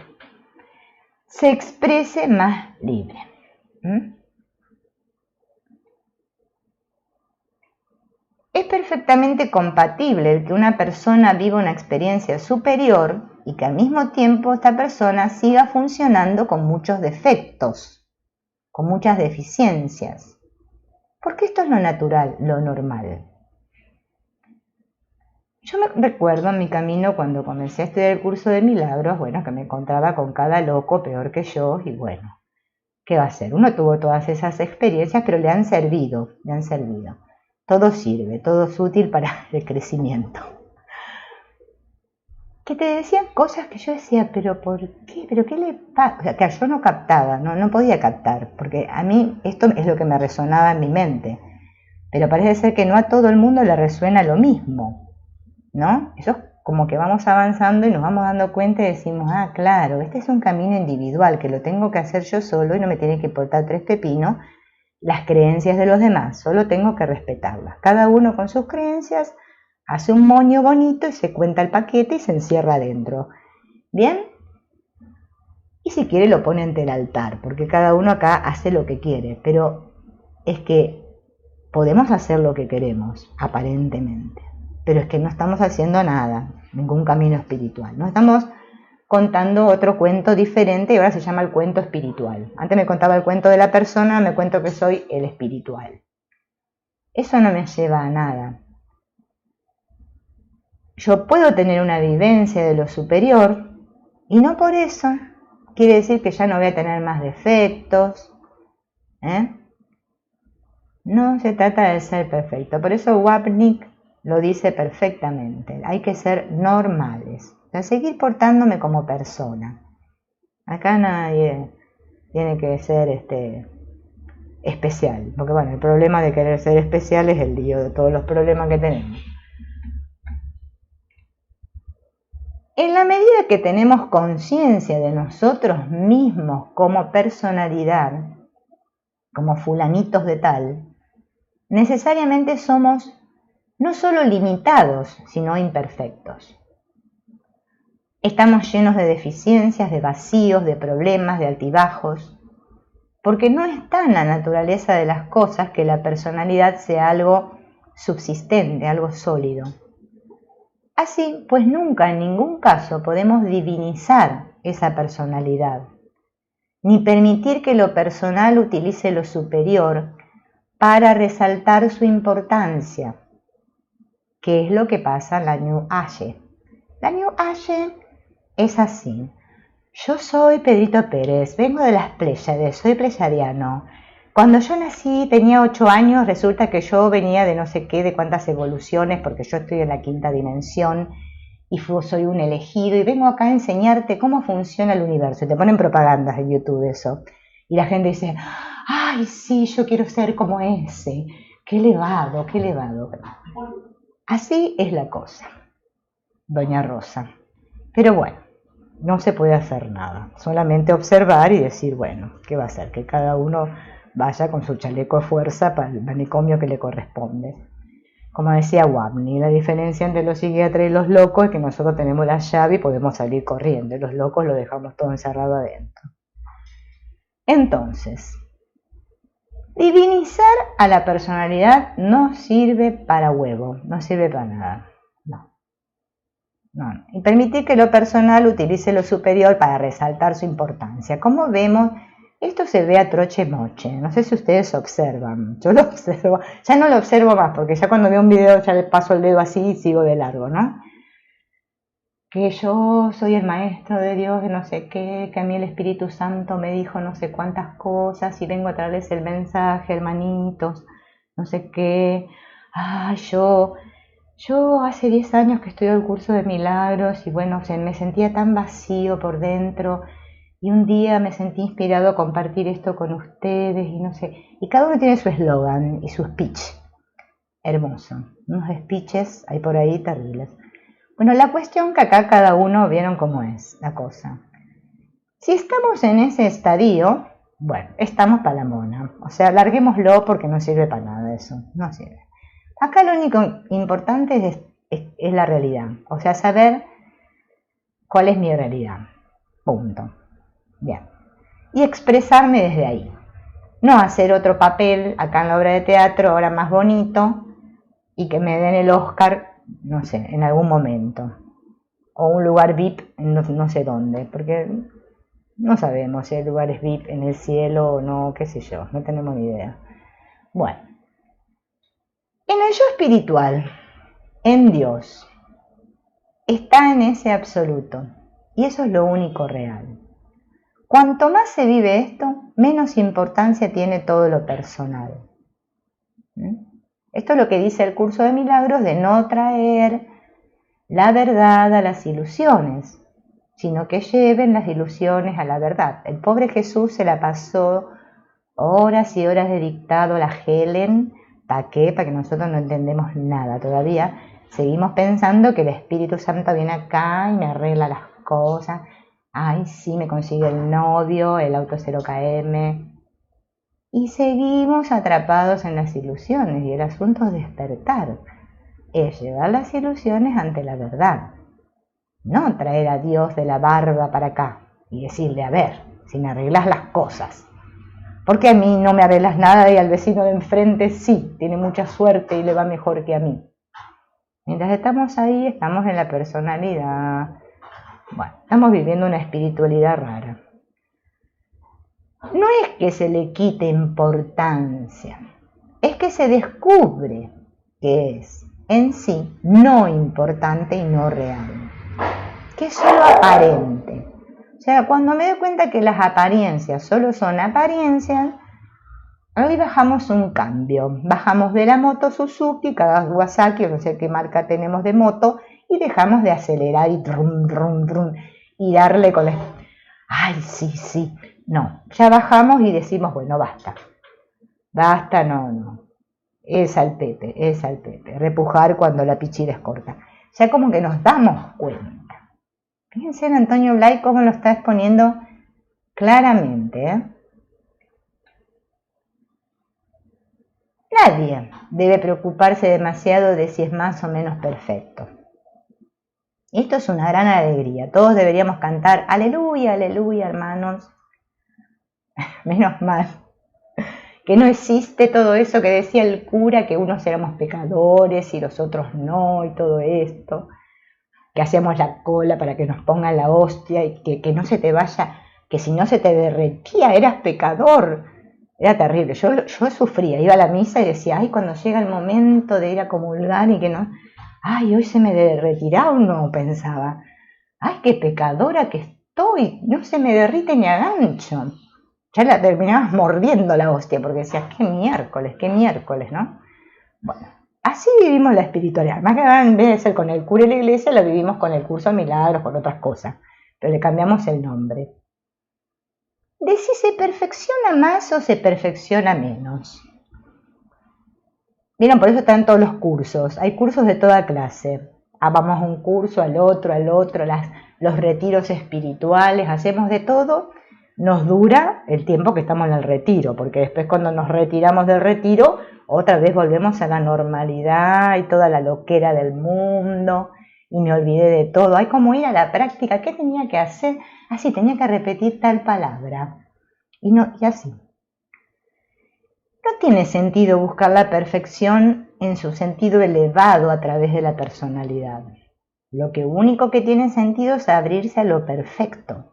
Speaker 1: se exprese más libre. Es perfectamente compatible el que una persona viva una experiencia superior y que al mismo tiempo esta persona siga funcionando con muchos defectos, con muchas deficiencias. Porque esto es lo natural, lo normal. Yo me recuerdo en mi camino cuando comencé a estudiar el curso de milagros, bueno, que me encontraba con cada loco peor que yo y bueno, ¿qué va a hacer? Uno tuvo todas esas experiencias, pero le han servido. Todo sirve, todo es útil para el crecimiento. Que te decían cosas que yo decía, pero ¿por qué? ¿Pero qué le pasa? O sea, que yo no captaba, no podía captar, porque a mí esto es lo que me resonaba en mi mente. Pero parece ser que no a todo el mundo le resuena lo mismo. ¿no? Eso es como que vamos avanzando y nos vamos dando cuenta y decimos, ah, claro, este es un camino individual que lo tengo que hacer yo solo y no me tiene que importar tres pepinos las creencias de los demás, solo tengo que respetarlas. Cada uno con sus creencias hace un moño bonito y se cuenta el paquete y se encierra adentro. ¿Bien? Y si quiere lo pone ante el altar, porque cada uno acá hace lo que quiere, pero es que podemos hacer lo que queremos, aparentemente, pero es que no estamos haciendo nada, ningún camino espiritual, no estamos contando otro cuento diferente y ahora se llama el cuento espiritual. Antes me contaba el cuento de la persona, me cuento que soy el espiritual. Eso no me lleva a nada. Yo puedo tener una vivencia de lo superior y no por eso quiere decir que ya no voy a tener más defectos. No se trata de ser perfecto. Por eso Wapnick lo dice perfectamente. Hay que ser normales. O sea, seguir portándome como persona. Acá nadie tiene que ser especial. Porque bueno, el problema de querer ser especial es el lío de todos los problemas que tenemos. En la medida que tenemos conciencia de nosotros mismos como personalidad, como fulanitos de tal, necesariamente somos no solo limitados, sino imperfectos. Estamos llenos de deficiencias, de vacíos, de problemas, de altibajos, porque no está en la naturaleza de las cosas que la personalidad sea algo subsistente, algo sólido. Así, pues nunca en ningún caso podemos divinizar esa personalidad, ni permitir que lo personal utilice lo superior para resaltar su importancia, que es lo que pasa en la New Age. La New Age es así. Yo soy Pedrito Pérez, vengo de las Pléyades, soy pleyadiano. Cuando yo nací, tenía 8 años, resulta que yo venía de no sé qué, de cuántas evoluciones, porque yo estoy en la quinta dimensión y soy un elegido y vengo acá a enseñarte cómo funciona el universo. Y te ponen propagandas en YouTube eso. Y la gente dice, ay, sí, yo quiero ser como ese. Qué elevado, qué elevado. Así es la cosa, doña Rosa. Pero bueno, no se puede hacer nada. Solamente observar y decir, bueno, ¿qué va a hacer? Que cada uno vaya con su chaleco de fuerza para el manicomio que le corresponde. Como decía Wapnick, la diferencia entre los psiquiatras y los locos es que nosotros tenemos la llave y podemos salir corriendo. Y los locos lo dejamos todo encerrado adentro. Entonces, divinizar a la personalidad no sirve para huevo, no sirve para nada. No. Y permitir que lo personal utilice lo superior para resaltar su importancia. Como vemos, esto se ve a troche moche. No sé si ustedes observan. Yo lo observo. Ya no lo observo más, porque ya cuando veo un video ya le paso el dedo así y sigo de largo, ¿no? Que yo soy el maestro de Dios, de no sé qué, que a mí el Espíritu Santo me dijo no sé cuántas cosas y vengo a traerles el mensaje, hermanitos, no sé qué. Yo hace 10 años que estudio el curso de milagros y bueno, me sentía tan vacío por dentro y un día me sentí inspirado a compartir esto con ustedes y no sé. Y cada uno tiene su eslogan y su speech. Hermoso. Unos speeches hay por ahí terribles. Bueno, la cuestión que acá cada uno vieron cómo es la cosa. Si estamos en ese estadio, bueno, estamos para la mona. O sea, larguémoslo porque no sirve para nada eso. No sirve. Acá lo único importante es la realidad. O sea, saber cuál es mi realidad. Punto. Bien. Y expresarme desde ahí. No hacer otro papel acá en la obra de teatro, ahora más bonito, y que me den el Oscar, no sé, en algún momento. O un lugar VIP, no sé dónde, porque no sabemos si hay lugares VIP en el cielo o no, qué sé yo, no tenemos ni idea. Bueno, en el yo espiritual, en Dios, está en ese absoluto, y eso es lo único real. Cuanto más se vive esto, menos importancia tiene todo lo personal. Esto es lo que dice el curso de milagros, de no traer la verdad a las ilusiones, sino que lleven las ilusiones a la verdad. El pobre Jesús se la pasó horas y horas de dictado a la Helen. ¿Para qué? Para que nosotros no entendemos nada todavía. seguimos pensando que el Espíritu Santo viene acá y me arregla las cosas. Ay, sí, me consigue el novio, el auto 0km. Y seguimos atrapados en las ilusiones, y el asunto es despertar. Es llevar las ilusiones ante la verdad. No traer a Dios de la barba para acá y decirle, a ver, si me arreglas las cosas. Porque a mí no me arreglas nada y al vecino de enfrente sí, tiene mucha suerte y le va mejor que a mí. Mientras estamos ahí, estamos en la personalidad. Bueno, estamos viviendo una espiritualidad rara. No es que se le quite importancia, es que se descubre que es en sí no importante y no real, que es solo aparente. O sea, cuando me doy cuenta que las apariencias solo son apariencias, hoy bajamos un cambio. Bajamos de la moto Suzuki, Kawasaki, o no sé qué marca tenemos de moto, y dejamos de acelerar y trum, trum, trum, y darle con la... ¡Ay, sí! No, ya bajamos y decimos, bueno, basta. Basta, no. Es al pepe. Repujar cuando la pichira es corta. Ya como que nos damos cuenta. Fíjense en Antonio Blay cómo lo está exponiendo claramente, ¿eh? Nadie debe preocuparse demasiado de si es más o menos perfecto. Esto es una gran alegría. Todos deberíamos cantar aleluya, aleluya, hermanos. Menos mal que no existe todo eso que decía el cura, que unos éramos pecadores y los otros no, y todo esto, que hacíamos la cola para que nos pongan la hostia y que no se te vaya, que si no se te derretía eras pecador. Era terrible, yo sufría, iba a la misa y decía, ay, cuando llega el momento de ir a comulgar y que no, ay, hoy se me derretirá o no, pensaba, ay, qué pecadora que estoy, no se me derrite ni a gancho. Ya la terminabas mordiendo la hostia, porque decías, qué miércoles, ¿no? Bueno, así vivimos la espiritualidad. Más que nada, en vez de ser con el cura y la iglesia, la vivimos con el curso de milagros, con otras cosas. Pero le cambiamos el nombre. De si se perfecciona más o se perfecciona menos. Miren, por eso están todos los cursos. Hay cursos de toda clase. Vamos a un curso, al otro, los retiros espirituales, hacemos de todo. Nos dura el tiempo que estamos en el retiro, porque después cuando nos retiramos del retiro, otra vez volvemos a la normalidad y toda la loquera del mundo, y me olvidé de todo. Hay como ir a la práctica, ¿qué tenía que hacer? Así, tenía que repetir tal palabra, y así. No tiene sentido buscar la perfección en su sentido elevado a través de la personalidad. Lo único que tiene sentido es abrirse a lo perfecto.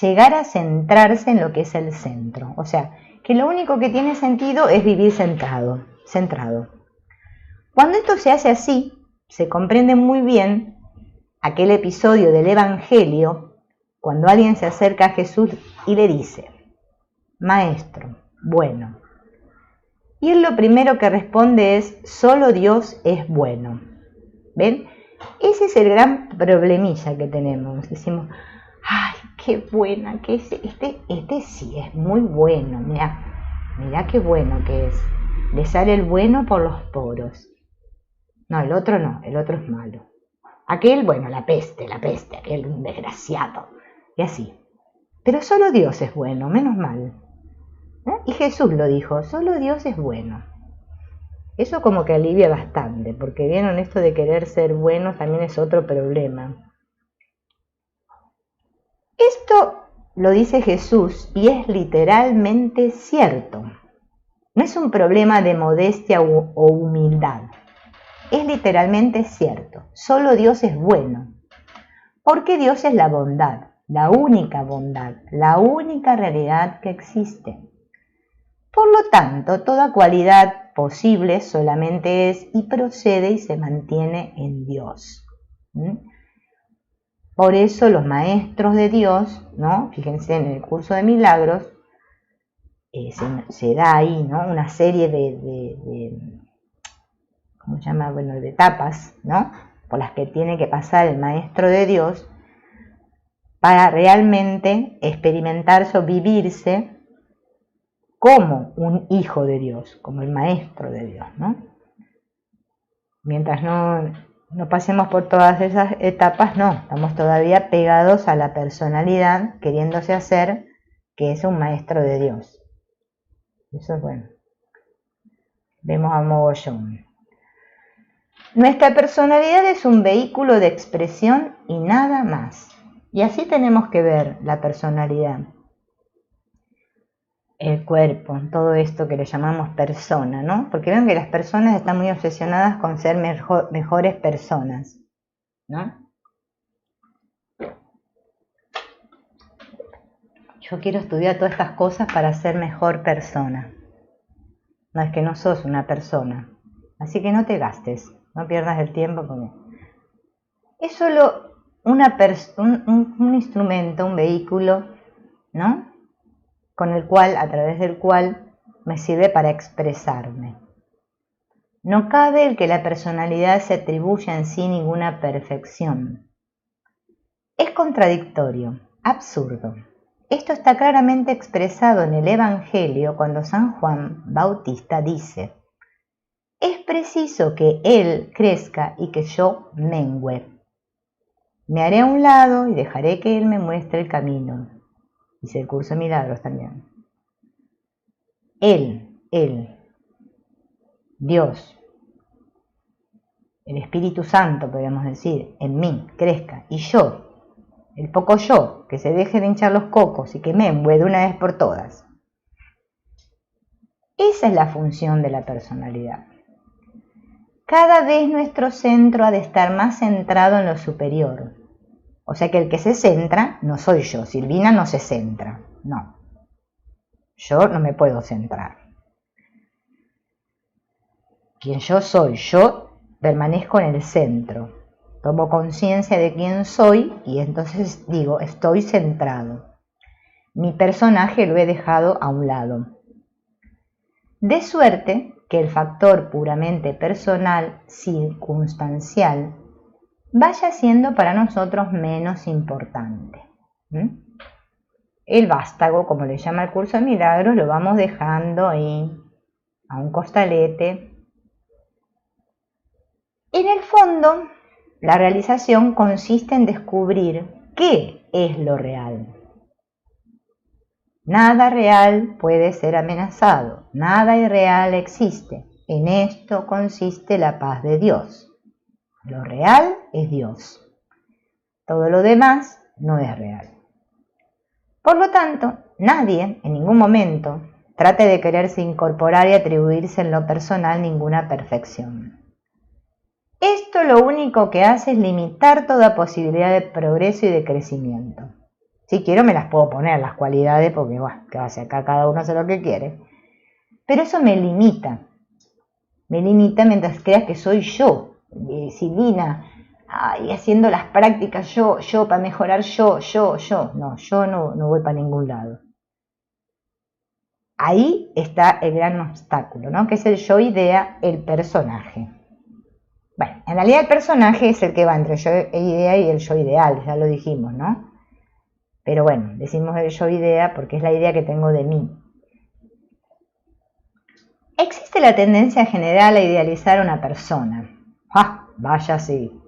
Speaker 1: Llegar a centrarse en lo que es el centro. O sea, que lo único que tiene sentido es vivir centrado. Cuando esto se hace así, se comprende muy bien aquel episodio del Evangelio, cuando alguien se acerca a Jesús y le dice, Maestro, bueno. Y él lo primero que responde es, solo Dios es bueno. ¿Ven? Ese es el gran problemilla que tenemos. Decimos, ay, qué buena que es este sí es muy bueno, mirá qué bueno que es, le sale el bueno por los poros. No, el otro es malo. Aquel, bueno, la peste, aquel un desgraciado, y así. Pero solo Dios es bueno, menos mal. Y Jesús lo dijo, solo Dios es bueno. Eso como que alivia bastante, porque vieron, esto de querer ser buenos también es otro problema. Esto lo dice Jesús y es literalmente cierto. No es un problema de modestia o humildad. Es literalmente cierto. Solo Dios es bueno. Porque Dios es la bondad, la única realidad que existe. Por lo tanto, toda cualidad posible solamente es y procede y se mantiene en Dios. Por eso los maestros de Dios, ¿no? Fíjense en el curso de milagros, se da ahí, ¿no? Una serie ¿cómo se llama? Bueno, de etapas, ¿no? Por las que tiene que pasar el maestro de Dios para realmente experimentarse o vivirse como un hijo de Dios, como el maestro de Dios, ¿no? Mientras no pasemos por todas esas etapas, no, estamos todavía pegados a la personalidad, queriéndose hacer que es un maestro de Dios. Eso es bueno. Vemos a mogollón. Nuestra personalidad es un vehículo de expresión y nada más. Y así tenemos que ver la personalidad. El cuerpo, todo esto que le llamamos persona, ¿no? Porque ven que las personas están muy obsesionadas con ser mejores personas, ¿no? Yo quiero estudiar todas estas cosas para ser mejor persona. No, es que no sos una persona. Así que no te gastes, no pierdas el tiempo porque es solo un instrumento, un vehículo, ¿no? A través del cual me sirve para expresarme. No cabe el que la personalidad se atribuya en sí ninguna perfección. Es contradictorio, absurdo. Esto está claramente expresado en el Evangelio cuando San Juan Bautista dice: es preciso que Él crezca y que yo mengüe. Me haré a un lado y dejaré que Él me muestre el camino. Dice el curso de milagros también. Él, Dios, el Espíritu Santo, podríamos decir, en mí, crezca. Y yo, el poco yo, que se deje de hinchar los cocos y que mengüe de una vez por todas. Esa es la función de la personalidad. Cada vez nuestro centro ha de estar más centrado en lo superior. O sea que el que se centra no soy yo. Silvina no se centra. No. Yo no me puedo centrar. Quien yo soy, yo permanezco en el centro. Tomo conciencia de quién soy y entonces digo, estoy centrado. Mi personaje lo he dejado a un lado. De suerte que el factor puramente personal, circunstancial, vaya siendo para nosotros menos importante. El vástago, como le llama el curso de milagros, lo vamos dejando ahí a un costalete. En el fondo, la realización consiste en descubrir qué es lo real. Nada real puede ser amenazado, nada irreal existe. En esto consiste la paz de Dios. Lo real es Dios. Todo lo demás no es real. Por lo tanto, nadie, en ningún momento, trate de quererse incorporar y atribuirse en lo personal ninguna perfección. Esto lo único que hace es limitar toda posibilidad de progreso y de crecimiento. Si quiero me las puedo poner, las cualidades, porque bueno, que va a ser acá cada uno hace lo que quiere. Pero eso me limita. Me limita mientras creas que soy yo, Silvina, haciendo las prácticas yo, para mejorar yo. No, yo no voy para ningún lado. Ahí está el gran obstáculo, ¿no? Que es el yo idea, el personaje. Bueno, en realidad el personaje es el que va entre el yo idea y el yo ideal, ya lo dijimos, ¿no? Pero bueno, decimos el yo idea porque es la idea que tengo de mí. Existe la tendencia general a idealizar a una persona. ¡Ah! Vaya sí.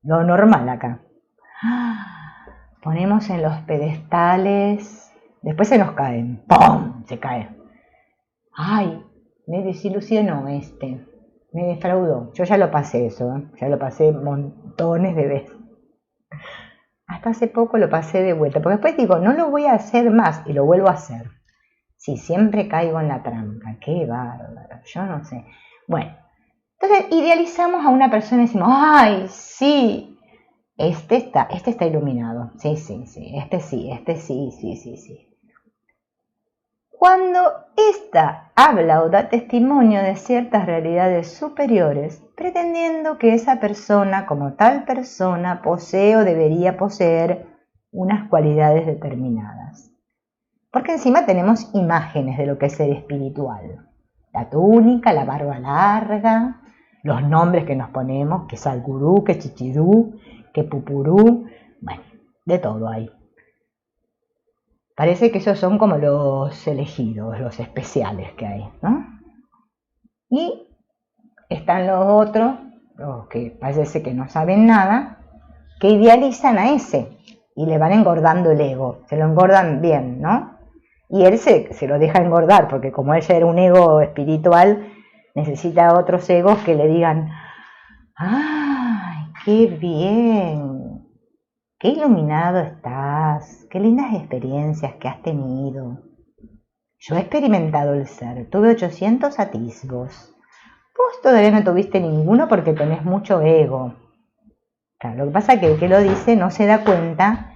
Speaker 1: Lo normal acá. Ponemos en los pedestales, después se nos caen. ¡Pum! Se cae. ¡Ay! Me desilusionó este. Me defraudó. Yo ya lo pasé eso, ¿eh? Ya lo pasé montones de veces. Hasta hace poco lo pasé de vuelta, porque después digo, no lo voy a hacer más y lo vuelvo a hacer. Sí, siempre caigo en la trampa. Qué bárbaro, yo no sé. Bueno, entonces idealizamos a una persona y decimos, ¡ay, sí! Este está iluminado. Sí, este sí. Cuando ésta habla o da testimonio de ciertas realidades superiores, pretendiendo que esa persona, como tal persona, posee o debería poseer unas cualidades determinadas. Porque encima tenemos imágenes de lo que es ser espiritual. La túnica, la barba larga, los nombres que nos ponemos, que Salgurú, que Chichidú, que Pupurú, bueno, de todo hay. Parece que esos son como los elegidos, los especiales que hay, ¿no? Y están los otros, los que parece que no saben nada, que idealizan a ese y le van engordando el ego, se lo engordan bien, ¿no? Y él se lo deja engordar, porque como ella era un ego espiritual, necesita otros egos que le digan, ¡ay, qué bien! ¡Qué iluminado estás! ¡Qué lindas experiencias que has tenido! Yo he experimentado el ser, tuve 800 atisbos. Vos todavía no tuviste ninguno porque tenés mucho ego. Claro, lo que pasa es que el que lo dice no se da cuenta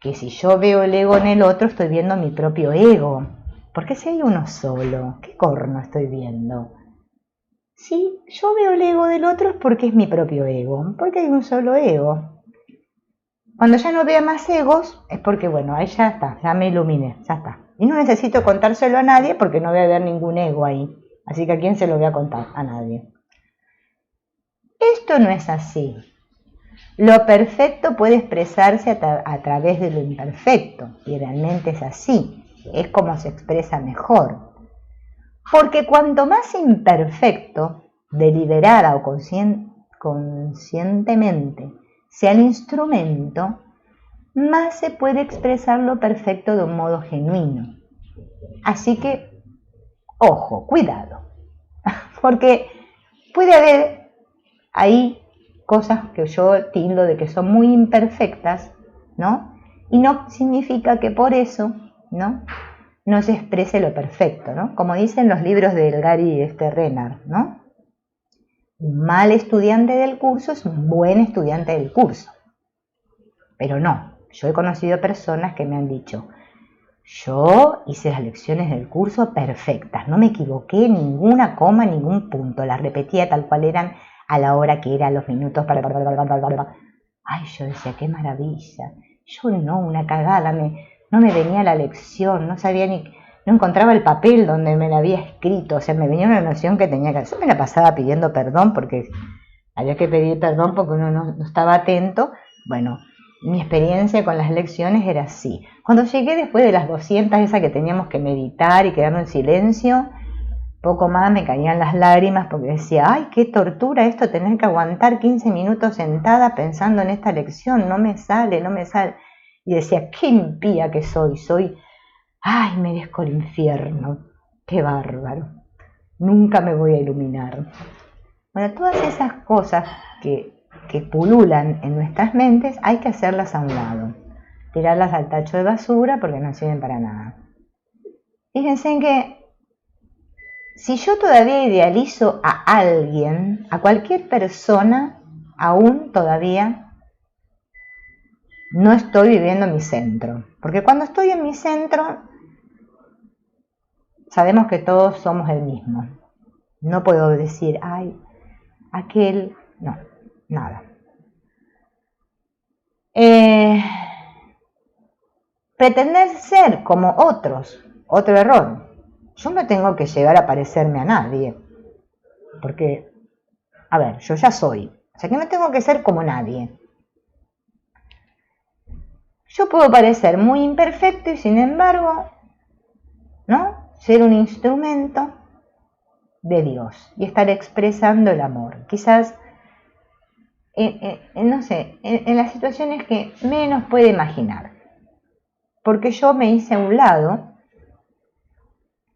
Speaker 1: que si yo veo el ego en el otro, estoy viendo mi propio ego. Porque si hay uno solo, ¿qué corno estoy viendo? Si yo veo el ego del otro es porque es mi propio ego, porque hay un solo ego. Cuando ya no vea más egos, es porque, bueno, ahí ya está, ya me iluminé, ya está. Y no necesito contárselo a nadie porque no voy a ver ningún ego ahí. Así que ¿a quién se lo voy a contar? A nadie. Esto no es así. Lo perfecto puede expresarse a través de lo imperfecto, y realmente es así, es como se expresa mejor. Porque cuanto más imperfecto, deliberada o conscientemente, sea el instrumento, más se puede expresar lo perfecto de un modo genuino. Así que, ojo, cuidado, porque puede haber ahí cosas que yo tildo de que son muy imperfectas, ¿no? Y no significa que por eso, ¿no?, no se exprese lo perfecto, ¿no? Como dicen los libros del Gary Renard, ¿no? Un mal estudiante del curso es un buen estudiante del curso. Pero no, yo he conocido personas que me han dicho, yo hice las lecciones del curso perfectas, no me equivoqué ninguna coma, ningún punto, las repetía tal cual eran a la hora que era, los minutos, Ay, yo decía, qué maravilla. Yo no, una cagada, no me venía la lección, no sabía no encontraba el papel donde me la había escrito, o sea, me venía una noción que tenía que hacer. Yo me la pasaba pidiendo perdón porque había que pedir perdón porque uno no estaba atento. Bueno, mi experiencia con las lecciones era así. Cuando llegué después de las 200, esas que teníamos que meditar y quedarnos en silencio, poco más me caían las lágrimas porque decía, ay, qué tortura esto, tener que aguantar 15 minutos sentada pensando en esta lección, no me sale. Y decía, qué impía que soy, ay, merezco el infierno, qué bárbaro, nunca me voy a iluminar. Bueno, todas esas cosas que pululan en nuestras mentes hay que hacerlas a un lado, tirarlas al tacho de basura porque no sirven para nada. Fíjense en que si yo todavía idealizo a alguien, a cualquier persona, aún todavía no estoy viviendo mi centro. Porque cuando estoy en mi centro, sabemos que todos somos el mismo. No puedo decir, ay, aquel, no, nada. Pretender ser como otros, otro error. Yo no tengo que llegar a parecerme a nadie, porque, a ver, yo ya soy, o sea que no tengo que ser como nadie. Yo puedo parecer muy imperfecto y sin embargo, ¿no?, ser un instrumento de Dios y estar expresando el amor. Quizás, no sé, en las situaciones que menos puede imaginar, porque yo me hice a un lado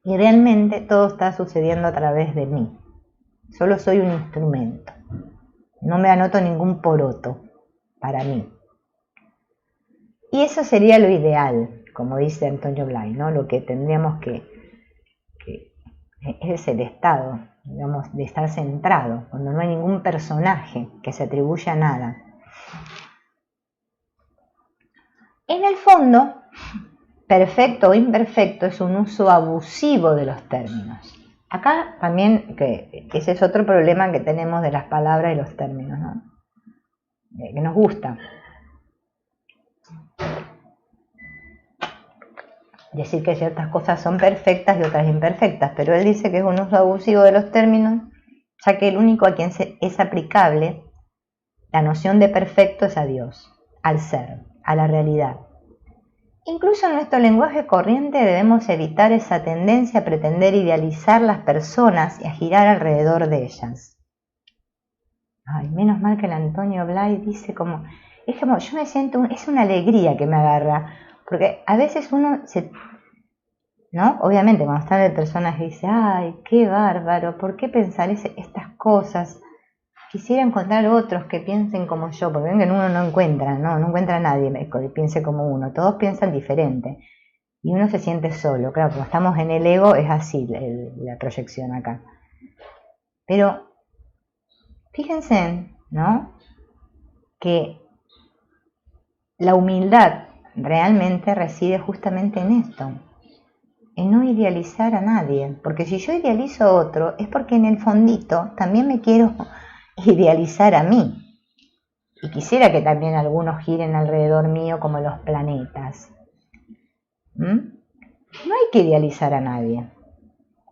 Speaker 1: y realmente todo está sucediendo a través de mí. Solo soy un instrumento. No me anoto ningún poroto para mí. Y eso sería lo ideal, como dice Antonio Blay, ¿no? Lo que tendríamos que es el estado, digamos, de estar centrado, cuando no hay ningún personaje que se atribuya a nada. En el fondo, perfecto o imperfecto es un uso abusivo de los términos. Acá también, que ese es otro problema que tenemos de las palabras y los términos, ¿no? Que nos gusta decir que ciertas cosas son perfectas y otras imperfectas, pero él dice que es un uso abusivo de los términos, ya que el único a quien es aplicable la noción de perfecto es a Dios, al ser, a la realidad. Incluso en nuestro lenguaje corriente debemos evitar esa tendencia a pretender idealizar las personas y a girar alrededor de ellas. Ay, menos mal que el Antonio Blay dice como, es como, yo me siento, es una alegría que me agarra, porque a veces uno se, ¿no? Obviamente cuando está el personaje dice, ay, qué bárbaro, ¿por qué pensar estas cosas? Quisiera encontrar otros que piensen como yo, porque ven que uno no encuentra, no encuentra a nadie que piense como uno, todos piensan diferente y uno se siente solo. Claro, como estamos en el ego es así la proyección acá. Pero fíjense, ¿no? Que la humildad realmente reside justamente en esto, en no idealizar a nadie, porque si yo idealizo a otro es porque en el fondito también me quiero idealizar a mí. Y quisiera que también algunos giren alrededor mío como los planetas. No hay que idealizar a nadie.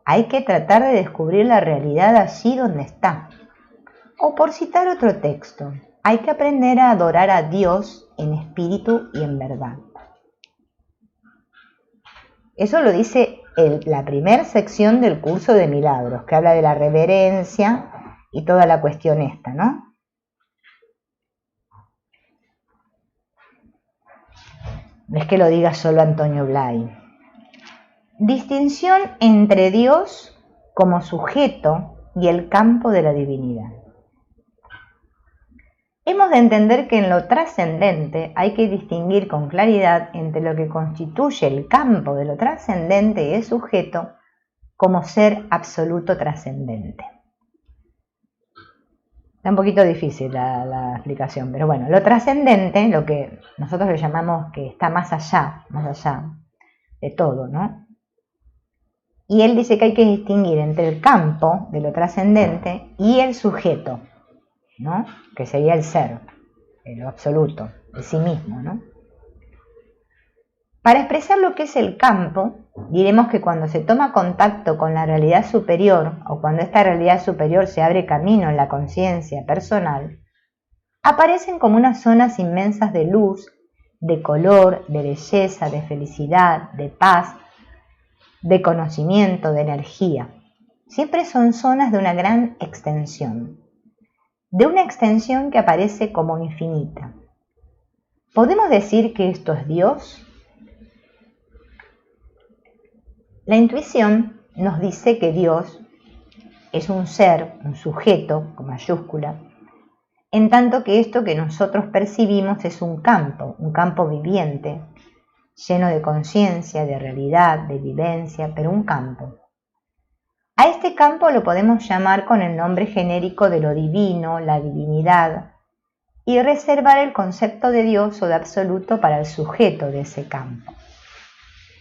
Speaker 1: Hay que tratar de descubrir la realidad allí donde está. O por citar otro texto, hay que aprender a adorar a Dios en espíritu y en verdad. Eso lo dice la primera sección del curso de milagros, que habla de la reverencia y toda la cuestión esta, ¿no? No es que lo diga solo Antonio Blay. Distinción entre Dios como sujeto y el campo de la divinidad. Hemos de entender que en lo trascendente hay que distinguir con claridad entre lo que constituye el campo de lo trascendente y el sujeto como ser absoluto trascendente. Está un poquito difícil la explicación, pero bueno, lo trascendente, lo que nosotros le llamamos que está más allá de todo, ¿no? Y él dice que hay que distinguir entre el campo de lo trascendente y el sujeto, ¿no? Que sería el ser, lo absoluto, de sí mismo, ¿no? Para expresar lo que es el campo, diremos que cuando se toma contacto con la realidad superior o cuando esta realidad superior se abre camino en la conciencia personal, aparecen como unas zonas inmensas de luz, de color, de belleza, de felicidad, de paz, de conocimiento, de energía. Siempre son zonas de una gran extensión, de una extensión que aparece como infinita. ¿Podemos decir que esto es Dios? La intuición nos dice que Dios es un ser, un sujeto con mayúscula, en tanto que esto que nosotros percibimos es un campo viviente, lleno de conciencia, de realidad, de vivencia, pero un campo. A este campo lo podemos llamar con el nombre genérico de lo divino, la divinidad, y reservar el concepto de Dios o de absoluto para el sujeto de ese campo.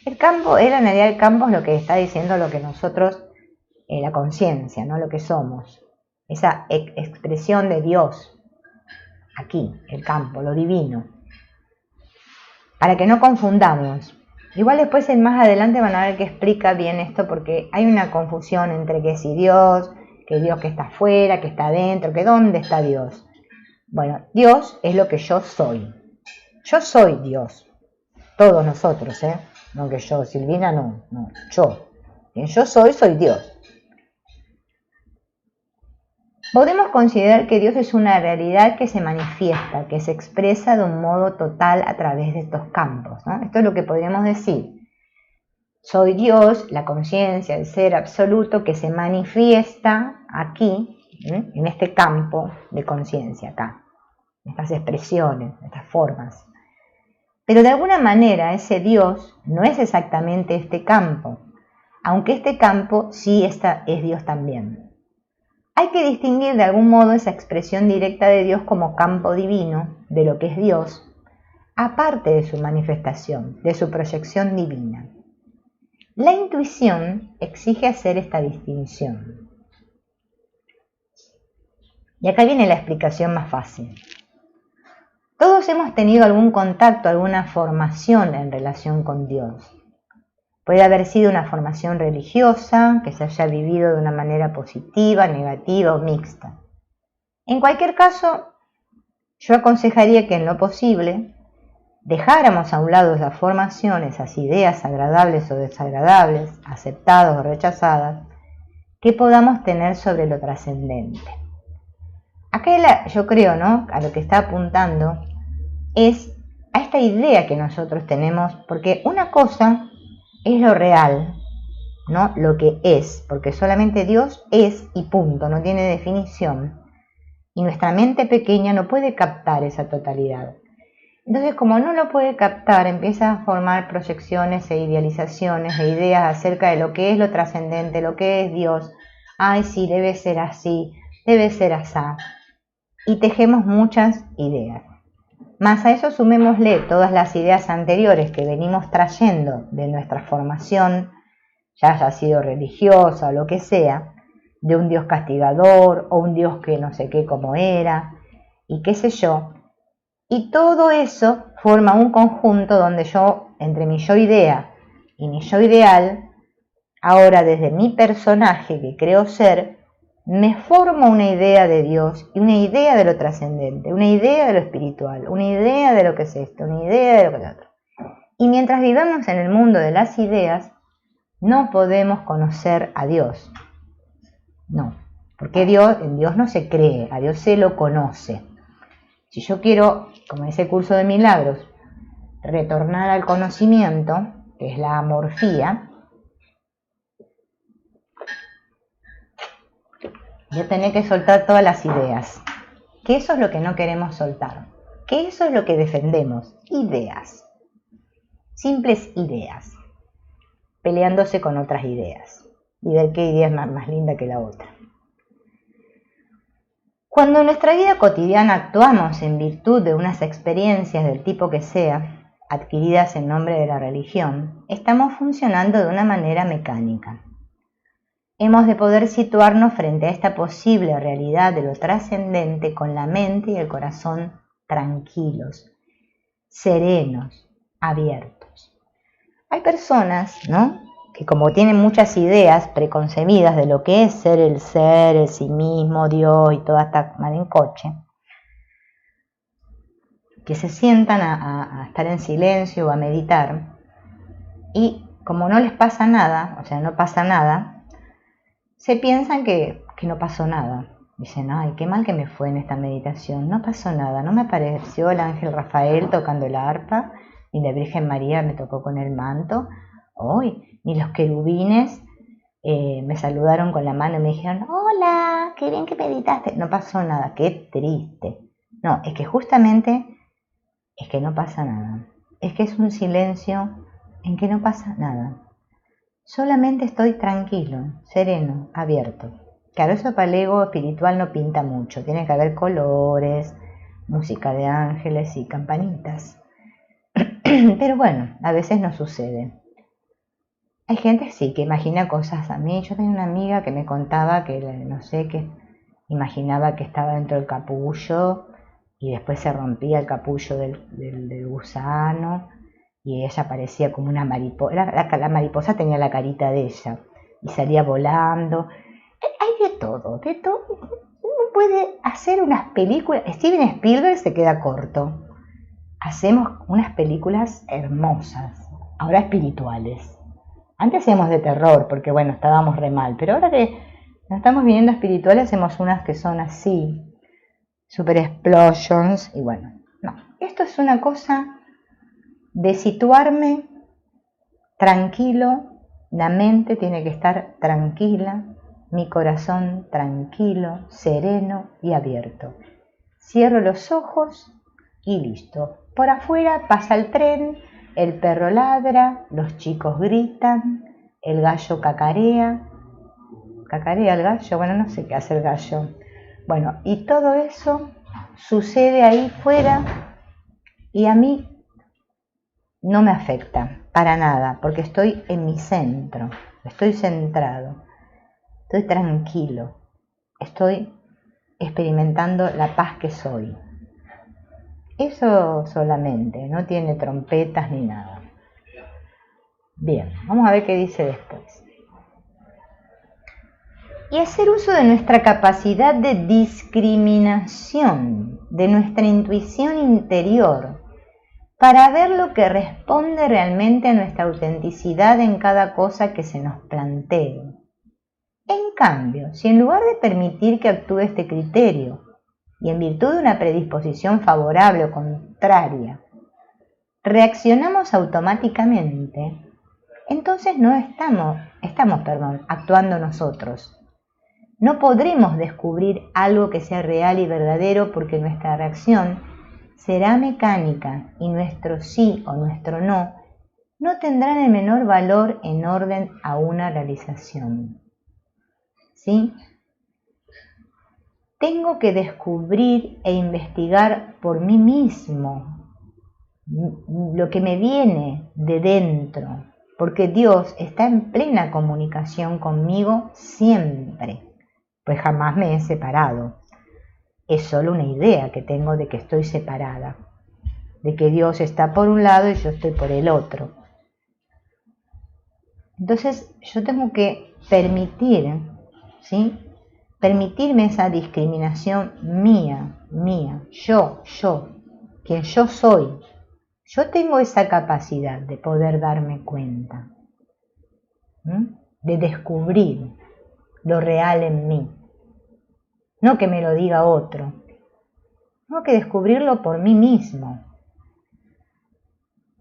Speaker 1: El campo, en realidad el campo es lo que está diciendo lo que nosotros, la conciencia, ¿no? Lo que somos, esa expresión de Dios, aquí, el campo, lo divino. Para que no confundamos. Igual después más adelante van a ver que explica bien esto porque hay una confusión entre que si Dios, que Dios que está afuera, que está adentro, que dónde está Dios. Bueno, Dios es lo que yo soy. Yo soy Dios. Todos nosotros, no que yo, Silvina, no, yo. Quien yo soy Dios. Podemos considerar que Dios es una realidad que se manifiesta, que se expresa de un modo total a través de estos campos, ¿no? Esto es lo que podríamos decir. Soy Dios, la conciencia, el ser absoluto que se manifiesta aquí, en este campo de conciencia, acá, estas expresiones, estas formas. Pero de alguna manera ese Dios no es exactamente este campo, aunque este campo sí es Dios también. Hay que distinguir de algún modo esa expresión directa de Dios como campo divino, de lo que es Dios, aparte de su manifestación, de su proyección divina. La intuición exige hacer esta distinción. Y acá viene la explicación más fácil. Todos hemos tenido algún contacto, alguna formación en relación con Dios. Puede haber sido una formación religiosa, que se haya vivido de una manera positiva, negativa o mixta. En cualquier caso, yo aconsejaría que en lo posible dejáramos a un lado esas formaciones, esas ideas agradables o desagradables, aceptadas o rechazadas, que podamos tener sobre lo trascendente. Acá yo creo, ¿no?, a lo que está apuntando es a esta idea que nosotros tenemos, porque una cosa es lo real, ¿no?, lo que es, porque solamente Dios es y punto, no tiene definición, y nuestra mente pequeña no puede captar esa totalidad. Entonces, como no lo puede captar, empieza a formar proyecciones e idealizaciones e ideas acerca de lo que es lo trascendente, lo que es Dios. Ay, sí, debe ser así, debe ser asá. Y tejemos muchas ideas. Más a eso sumémosle todas las ideas anteriores que venimos trayendo de nuestra formación, ya haya sido religiosa o lo que sea, de un Dios castigador o un Dios que no sé qué como era, y qué sé yo. Y todo eso forma un conjunto donde yo, entre mi yo idea y mi yo ideal, ahora desde mi personaje que creo ser, me formo una idea de Dios y una idea de lo trascendente, una idea de lo espiritual, una idea de lo que es esto, una idea de lo que es lo otro. Y mientras vivamos en el mundo de las ideas, no podemos conocer a Dios. No, porque en Dios no se cree, a Dios se lo conoce. Si yo quiero, como dice el curso de milagros, retornar al conocimiento, que es la amorfía, yo tengo que soltar todas las ideas, que eso es lo que no queremos soltar, que eso es lo que defendemos, ideas, simples ideas, peleándose con otras ideas, y ver qué idea es más linda que la otra. Cuando en nuestra vida cotidiana actuamos en virtud de unas experiencias del tipo que sea, adquiridas en nombre de la religión, estamos funcionando de una manera mecánica. Hemos de poder situarnos frente a esta posible realidad de lo trascendente con la mente y el corazón tranquilos, serenos, abiertos. Hay personas, ¿no?, que como tienen muchas ideas preconcebidas de lo que es el sí mismo, Dios y toda esta marencoche, que se sientan a estar en silencio o a meditar, y como no les pasa nada, o sea, no pasa nada, se piensan que no pasó nada. Dicen, ay, qué mal que me fue en esta meditación, no pasó nada, no me apareció el ángel Rafael tocando la arpa, ni la Virgen María me tocó con el manto, ni los querubines me saludaron con la mano y me dijeron, hola, qué bien que meditaste. No pasó nada, qué triste. No, es que justamente es que no pasa nada. Es que es un silencio en que no pasa nada. Solamente estoy tranquilo, sereno, abierto. Claro, eso para el ego espiritual no pinta mucho. Tiene que haber colores, música de ángeles y campanitas. Pero bueno, a veces no sucede. Hay gente sí que imagina cosas. A mí, yo tenía una amiga que me contaba que, no sé, que imaginaba que estaba dentro del capullo y después se rompía el capullo del gusano y ella parecía como una mariposa. La mariposa tenía la carita de ella y salía volando. Hay de todo, de todo. Uno puede hacer unas películas. Steven Spielberg se queda corto. Hacemos unas películas hermosas, ahora espirituales. Antes hacíamos de terror, porque bueno, estábamos re mal, pero ahora que nos estamos viniendo espirituales, hacemos unas que son así, super explosions, y bueno, no. Esto es una cosa de situarme tranquilo, la mente tiene que estar tranquila, mi corazón tranquilo, sereno y abierto. Cierro los ojos y listo. Por afuera pasa el tren, el perro ladra, los chicos gritan, el gallo cacarea. ¿Cacarea el gallo? Bueno, no sé qué hace el gallo. Bueno, y todo eso sucede ahí fuera y a mí no me afecta para nada, porque estoy en mi centro, estoy centrado, estoy tranquilo, estoy experimentando la paz que soy. Eso solamente, no tiene trompetas ni nada. Bien, vamos a ver qué dice después. Y hacer uso de nuestra capacidad de discriminación, de nuestra intuición interior, para ver lo que responde realmente a nuestra autenticidad en cada cosa que se nos plantee. En cambio, si en lugar de permitir que actúe este criterio, y en virtud de una predisposición favorable o contraria, reaccionamos automáticamente, entonces no estamos actuando nosotros. No podremos descubrir algo que sea real y verdadero porque nuestra reacción será mecánica y nuestro sí o nuestro no tendrán el menor valor en orden a una realización. ¿Sí? Tengo que descubrir e investigar por mí mismo lo que me viene de dentro, porque Dios está en plena comunicación conmigo siempre, pues jamás me he separado. Es solo una idea que tengo de que estoy separada, de que Dios está por un lado y yo estoy por el otro. Entonces yo tengo que permitir, ¿sí? Permitirme esa discriminación mía, yo, quien yo soy. Yo tengo esa capacidad de poder darme cuenta, de descubrir lo real en mí. No que me lo diga otro, tengo que descubrirlo por mí mismo.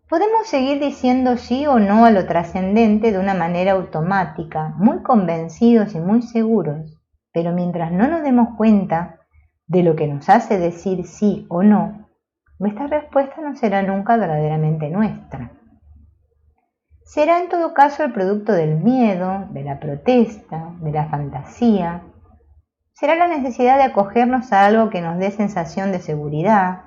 Speaker 1: Podemos seguir diciendo sí o no a lo trascendente de una manera automática, muy convencidos y muy seguros, pero mientras no nos demos cuenta de lo que nos hace decir sí o no, nuestra respuesta no será nunca verdaderamente nuestra. Será en todo caso el producto del miedo, de la protesta, de la fantasía. Será la necesidad de acogernos a algo que nos dé sensación de seguridad,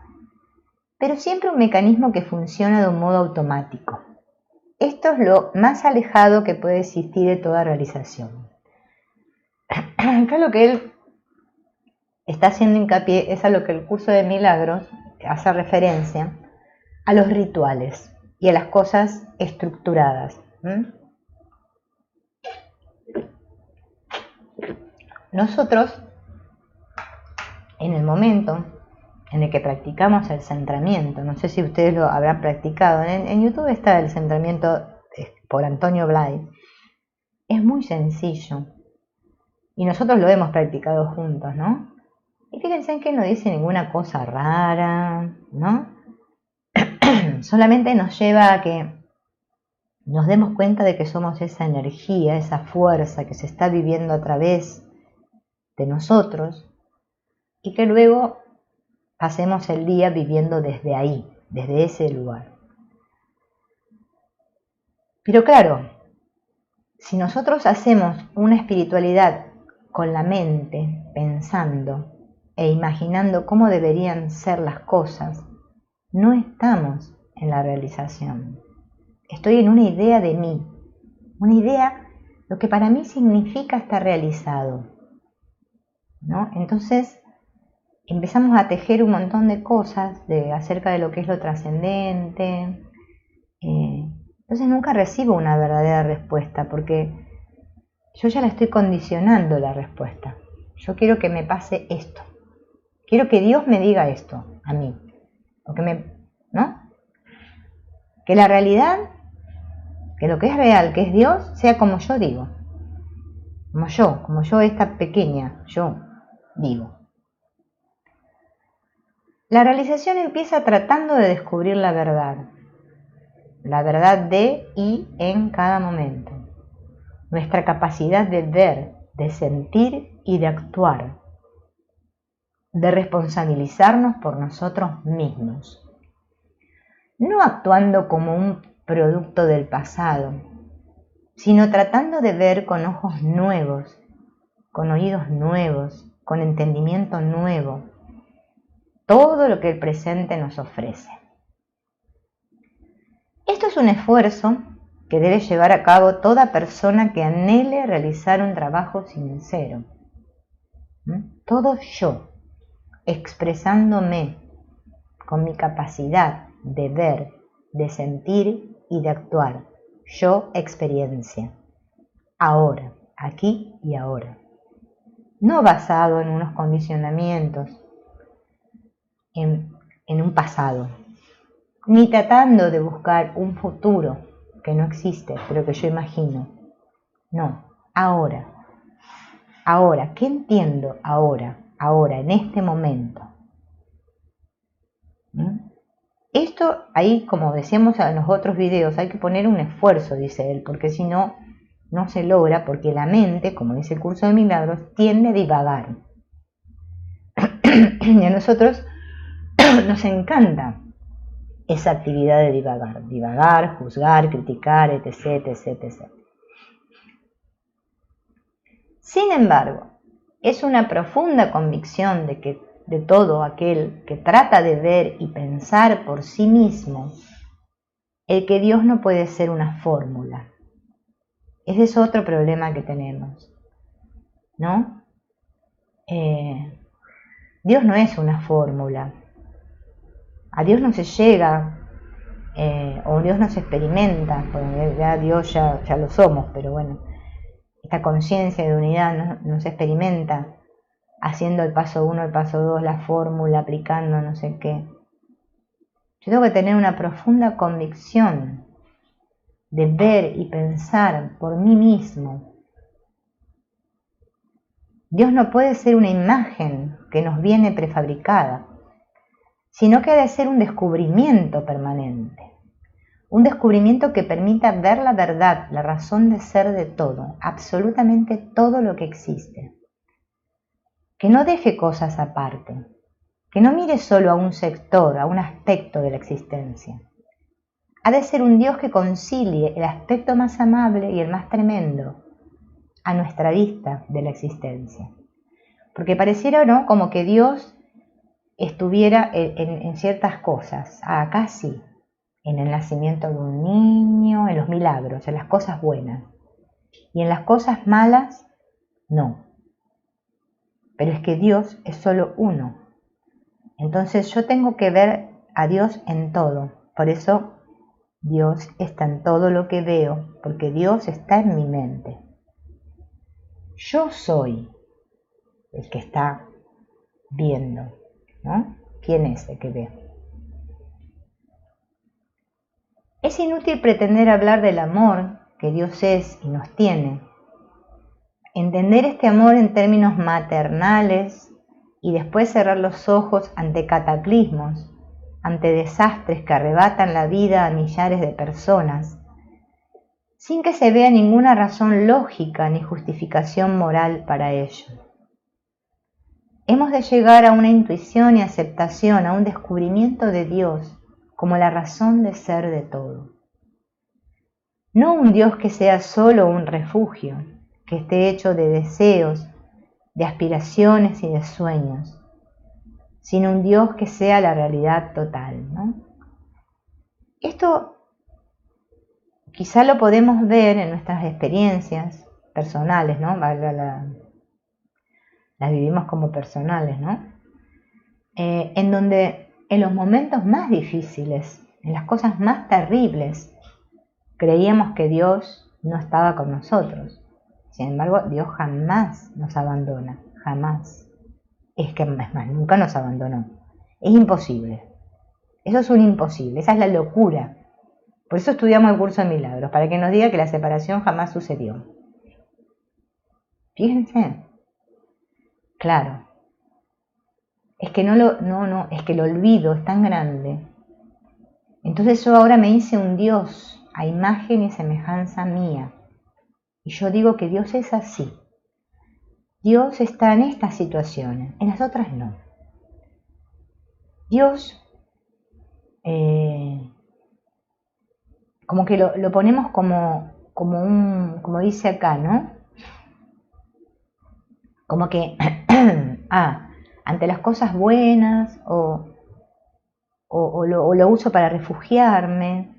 Speaker 1: pero siempre un mecanismo que funciona de un modo automático. Esto es lo más alejado que puede existir de toda realización. Acá lo que él está haciendo hincapié es a lo que el curso de milagros hace referencia, a los rituales y a las cosas estructuradas. Nosotros, en el momento en el que practicamos el centramiento, no sé si ustedes lo habrán practicado, en YouTube está el centramiento por Antonio Blay, es muy sencillo y nosotros lo hemos practicado juntos, ¿no? Y fíjense en que no dice ninguna cosa rara, ¿no? Solamente nos lleva a que nos demos cuenta de que somos esa energía, esa fuerza que se está viviendo a través de nosotros y que luego pasemos el día viviendo desde ahí, desde ese lugar. Pero claro, si nosotros hacemos una espiritualidad con la mente, pensando e imaginando cómo deberían ser las cosas, no estamos en la realización. Estoy en una idea de mí, una idea, lo que para mí significa estar realizado, ¿no? Entonces empezamos a tejer un montón de cosas acerca de lo que es lo trascendente. Entonces nunca recibo una verdadera respuesta porque yo ya la estoy condicionando la respuesta. Yo quiero que me pase esto. Quiero que Dios me diga esto a mí. O ¿no? Que la realidad, que lo que es real, que es Dios, sea como yo digo. Como yo esta pequeña, yo digo. La realización empieza tratando de descubrir la verdad de y en cada momento. Nuestra capacidad de ver, de sentir y de actuar, de responsabilizarnos por nosotros mismos. No actuando como un producto del pasado, sino tratando de ver con ojos nuevos, con oídos nuevos, con entendimiento nuevo, todo lo que el presente nos ofrece. Esto es un esfuerzo que debe llevar a cabo toda persona que anhele realizar un trabajo sincero. Todo yo, expresándome con mi capacidad de ver, de sentir y de actuar. Yo, experiencia. Ahora, aquí y ahora. No basado en unos condicionamientos, en un pasado, ni tratando de buscar un futuro que no existe, pero que yo imagino. No, ahora. Ahora, ¿qué entiendo ahora? ahora, en este momento. Esto ahí, como decíamos en los otros videos, hay que poner un esfuerzo, dice él, porque si no, no se logra, porque la mente, como dice el curso de milagros, tiende a divagar. Y a nosotros nos encanta esa actividad de divagar, juzgar, criticar, etc, etc, etc. Sin embargo, es una profunda convicción de que de todo aquel que trata de ver y pensar por sí mismo, el que Dios no puede ser una fórmula. Ese es otro problema que tenemos, ¿no? Dios no es una fórmula. A Dios no se llega, o Dios no se experimenta, porque ya Dios ya lo somos, pero bueno, esta conciencia de unidad no se experimenta haciendo el paso 1, el paso 2, la fórmula, aplicando no sé qué. Yo tengo que tener una profunda convicción de ver y pensar por mí mismo. Dios no puede ser una imagen que nos viene prefabricada, sino que ha de ser un descubrimiento permanente. Un descubrimiento que permita ver la verdad, la razón de ser de todo, absolutamente todo lo que existe. Que no deje cosas aparte, que no mire solo a un sector, a un aspecto de la existencia. Ha de ser un Dios que concilie el aspecto más amable y el más tremendo a nuestra vista de la existencia. Porque pareciera, ¿no?, como que Dios estuviera en ciertas cosas, acá sí, en el nacimiento de un niño, en los milagros, en las cosas buenas. Y en las cosas malas, no. Pero es que Dios es solo uno. Entonces yo tengo que ver a Dios en todo. Por eso Dios está en todo lo que veo, porque Dios está en mi mente. Yo soy el que está viendo, ¿no? ¿Quién es el que ve? Es inútil pretender hablar del amor que Dios es y nos tiene. Entender este amor en términos maternales y después cerrar los ojos ante cataclismos, ante desastres que arrebatan la vida a millares de personas, sin que se vea ninguna razón lógica ni justificación moral para ello. Hemos de llegar a una intuición y aceptación, a un descubrimiento de Dios como la razón de ser de todo. No un Dios que sea solo un refugio, que esté hecho de deseos, de aspiraciones y de sueños, sino un Dios que sea la realidad total, ¿no? Esto quizá lo podemos ver en nuestras experiencias personales, ¿no? Las vivimos como personales, ¿no? En donde en los momentos más difíciles, en las cosas más terribles, creíamos que Dios no estaba con nosotros. Sin embargo, Dios jamás nos abandona, jamás. Es que más, nunca nos abandonó. Es imposible. Eso es un imposible, esa es la locura. Por eso estudiamos el curso de milagros, para que nos diga que la separación jamás sucedió. Fíjense. Claro. Es que es que el olvido es tan grande. Entonces yo ahora me hice un Dios a imagen y semejanza mía. Y yo digo que Dios es así. Dios está en estas situaciones, en las otras no. Dios, como que lo ponemos como dice acá, ¿no? Como que, ante las cosas buenas, o lo uso para refugiarme.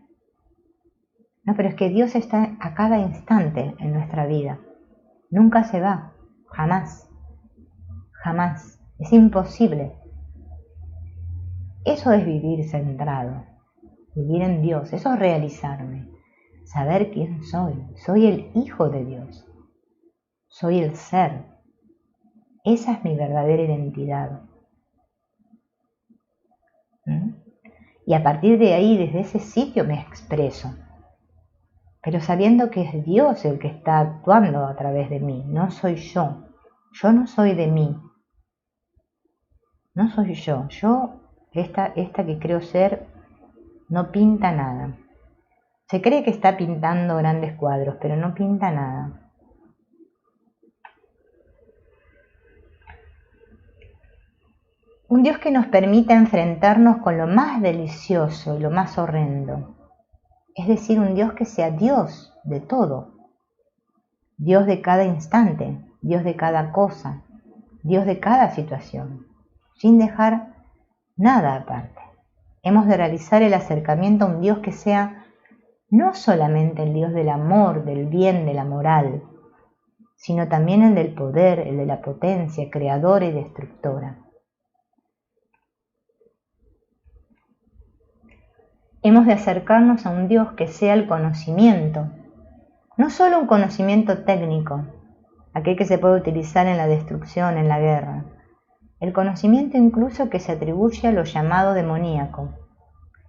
Speaker 1: No, pero es que Dios está a cada instante en nuestra vida. Nunca se va, jamás, jamás. Es imposible. Eso es vivir centrado, vivir en Dios, eso es realizarme, saber quién soy. Soy el Hijo de Dios, soy el ser. Esa es mi verdadera identidad. Y a partir de ahí, desde ese sitio me expreso, pero sabiendo que es Dios el que está actuando a través de mí, no soy yo. Yo no soy de mí. no soy yo. Esta que creo ser, no pinta nada. Se cree que está pintando grandes cuadros, pero no pinta nada. Un Dios que nos permita enfrentarnos con lo más delicioso y lo más horrendo. Es decir, un Dios que sea Dios de todo. Dios de cada instante, Dios de cada cosa, Dios de cada situación, sin dejar nada aparte. Hemos de realizar el acercamiento a un Dios que sea no solamente el Dios del amor, del bien, de la moral, sino también el del poder, el de la potencia, creadora y destructora. Hemos de acercarnos a un Dios que sea el conocimiento, no solo un conocimiento técnico, aquel que se puede utilizar en la destrucción, en la guerra, el conocimiento incluso que se atribuye a lo llamado demoníaco,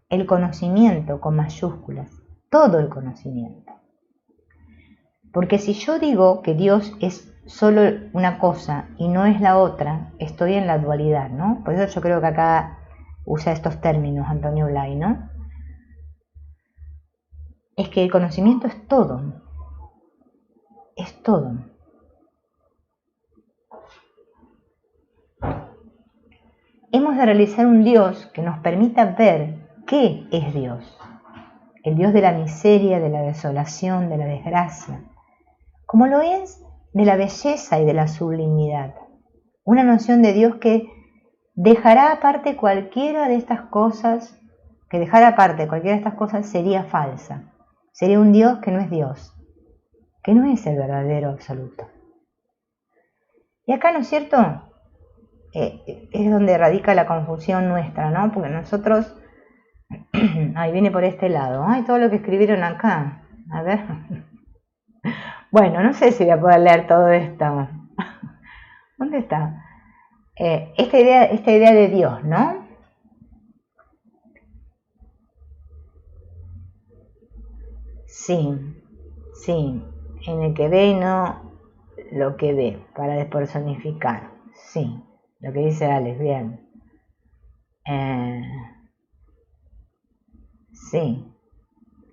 Speaker 1: el conocimiento con mayúsculas, todo el conocimiento. Porque si yo digo que Dios es solo una cosa y no es la otra, estoy en la dualidad, ¿no? Por eso yo creo que acá usa estos términos Antonio Blay, ¿no? Es que el conocimiento es todo. Es todo. Hemos de realizar un Dios que nos permita ver qué es Dios. El Dios de la miseria, de la desolación, de la desgracia. Como lo es de la belleza y de la sublimidad. Una noción de Dios que dejará aparte cualquiera de estas cosas, sería falsa. Sería un Dios que no es Dios, que no es el verdadero absoluto. Y acá, ¿no es cierto?, es donde radica la confusión nuestra, ¿no? Porque nosotros, ahí viene por este lado, todo lo que escribieron acá, a ver, bueno, no sé si voy a poder leer todo esto, ¿dónde está? Esta idea de Dios, ¿no? Sí, en el que ve y no lo que ve, para despersonificar, sí, lo que dice Alex, bien.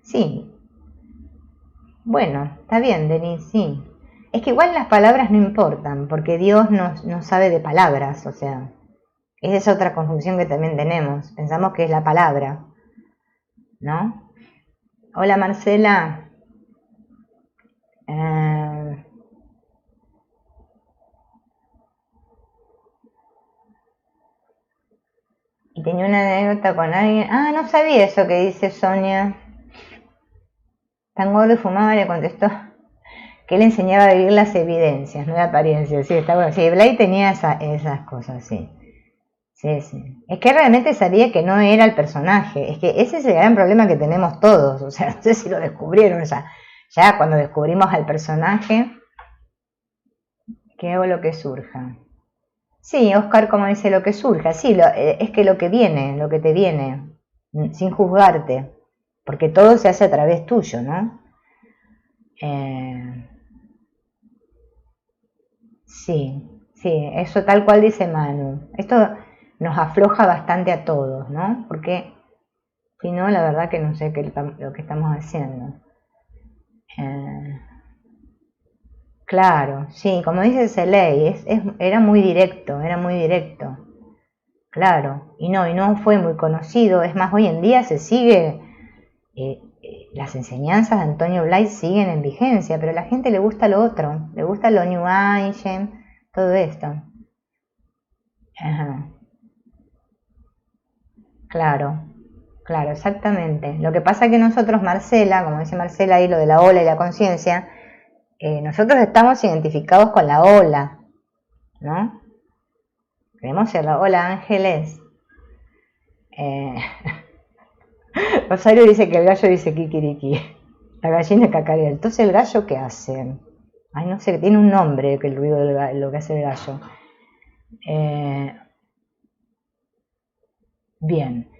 Speaker 1: Sí, bueno, está bien, Denis, sí. Es que igual las palabras no importan, porque Dios no sabe de palabras, o sea, esa es otra confusión que también tenemos, pensamos que es la palabra, ¿no? Hola Marcela. Y tenía una anécdota con alguien. No sabía eso que dice Sonia. Tan gordo y fumaba, le contestó que él enseñaba a vivir las evidencias, no la apariencia. Sí, está bueno. Sí, Blay tenía esas cosas, sí. Sí. Es que realmente sabía que no era el personaje. Es que ese es el gran problema que tenemos todos. O sea, no sé si lo descubrieron ya cuando descubrimos al personaje, que hago lo que surja. Sí, Oscar, como dice, lo que surja. Sí, es que lo que te viene, sin juzgarte, porque todo se hace a través tuyo, ¿no? Sí, eso tal cual dice Manu. Esto nos afloja bastante a todos, ¿no? Porque si no, la verdad que no sé lo que estamos haciendo. Claro, sí, como dice Celey, era muy directo. Claro, y no fue muy conocido. Es más, hoy en día se sigue, las enseñanzas de Antonio Blay siguen en vigencia, pero a la gente le gusta lo otro, le gusta lo New Age, todo esto. Ajá. Claro, exactamente. Lo que pasa es que nosotros, Marcela, como dice Marcela ahí, lo de la ola y la conciencia, nosotros estamos identificados con la ola, ¿no? Queremos ser la ola, Ángeles. Rosario dice que el gallo dice kikiriki, la gallina cacarea. Entonces, ¿el gallo qué hace? Ay, no sé, tiene un nombre que el ruido de lo que hace el gallo. Bien,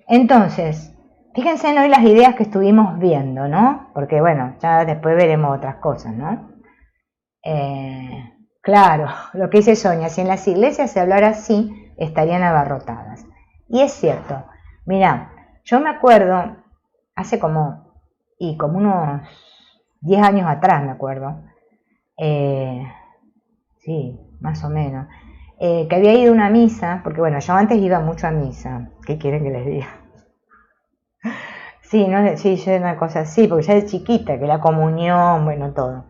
Speaker 1: entonces, fíjense en hoy las ideas que estuvimos viendo, ¿no? Porque bueno, ya después veremos otras cosas, ¿no? Claro, lo que dice Sonia, si en las iglesias se hablara así, estarían abarrotadas. Y es cierto, mira, yo me acuerdo, hace como unos 10 años atrás me acuerdo, sí, más o menos, que había ido a una misa, porque bueno, yo antes iba mucho a misa, ¿qué quieren que les diga? Sí, no, sí, yo una cosa así, porque ya de chiquita, que la comunión, bueno, todo.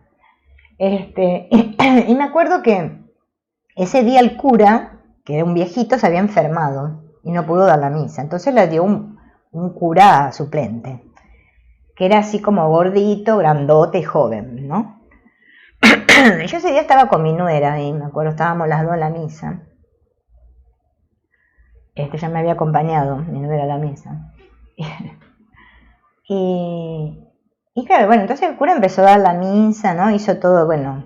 Speaker 1: Y me acuerdo que ese día el cura, que era un viejito, se había enfermado y no pudo dar la misa. Entonces le dio un cura suplente, que era así como gordito, grandote y joven, ¿no? Yo ese día estaba con mi nuera y me acuerdo, estábamos las dos en la misa. Ya me había acompañado mi nuera a la misa. Y claro, bueno, entonces el cura empezó a dar la misa, ¿no? Hizo todo, bueno,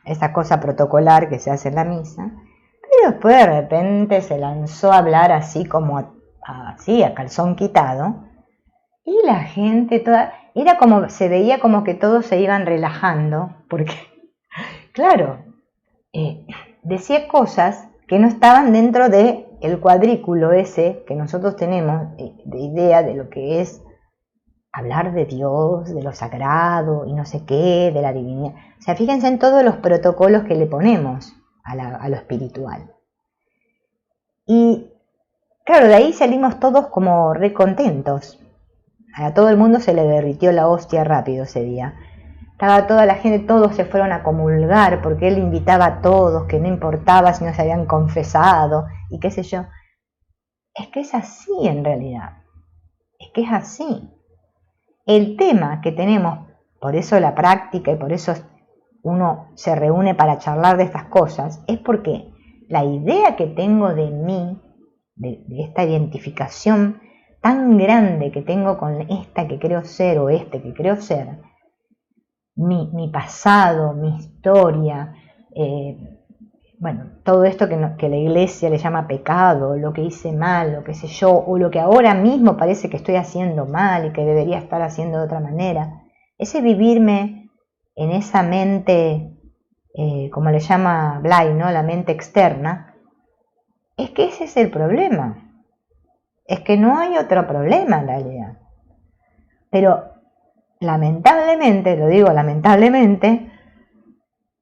Speaker 1: esa cosa protocolar que se hace en la misa. Pero después de repente se lanzó a hablar así como así, a calzón quitado. Y la gente toda, era como, se veía como que todos se iban relajando, porque, claro, decía cosas que no estaban dentro de el cuadrículo ese que nosotros tenemos de idea de lo que es hablar de Dios, de lo sagrado y no sé qué, de la divinidad. O sea, fíjense en todos los protocolos que le ponemos a lo espiritual. Y claro, de ahí salimos todos como recontentos. A todo el mundo se le derritió la hostia rápido ese día. Estaba toda la gente, todos se fueron a comulgar porque él invitaba a todos, que no importaba si no se habían confesado y qué sé yo. Es que es así en realidad. Es que es así. El tema que tenemos, por eso la práctica y por eso uno se reúne para charlar de estas cosas, es porque la idea que tengo de mí, de esta identificación tan grande que tengo con esta que creo ser o este que creo ser, mi pasado, mi historia, bueno, todo esto que la iglesia le llama pecado, lo que hice mal, lo que sé yo, o lo que ahora mismo parece que estoy haciendo mal y que debería estar haciendo de otra manera, ese vivirme en esa mente, como le llama Blay, ¿no? La mente externa, es que ese es el problema. Es que no hay otro problema en realidad. Pero lamentablemente, lo digo lamentablemente,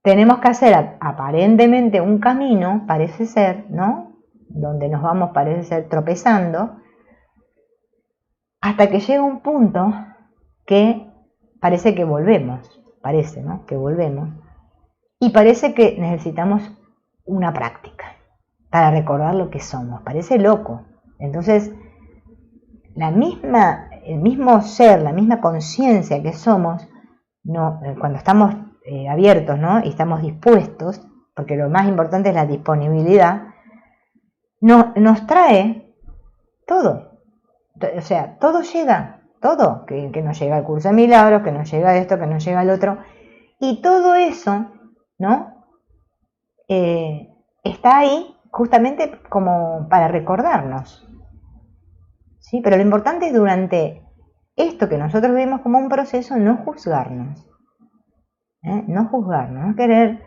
Speaker 1: tenemos que hacer aparentemente un camino, parece ser, ¿no? Donde nos vamos, parece ser, tropezando, hasta que llega un punto que parece que volvemos, parece, ¿no? Que volvemos. Y parece que necesitamos una práctica para recordar lo que somos. Parece loco. Entonces, el mismo ser, la misma conciencia que somos, no, cuando estamos abiertos, ¿no? Y estamos dispuestos, porque lo más importante es la disponibilidad, nos trae todo. O sea, todo llega, todo, que nos llega el curso de milagros, que nos llega esto, que nos llega el otro, y todo eso, ¿no? Está ahí justamente como para recordarnos, ¿sí? Pero lo importante es durante esto que nosotros vemos como un proceso, no juzgarnos, no juzgarnos, no querer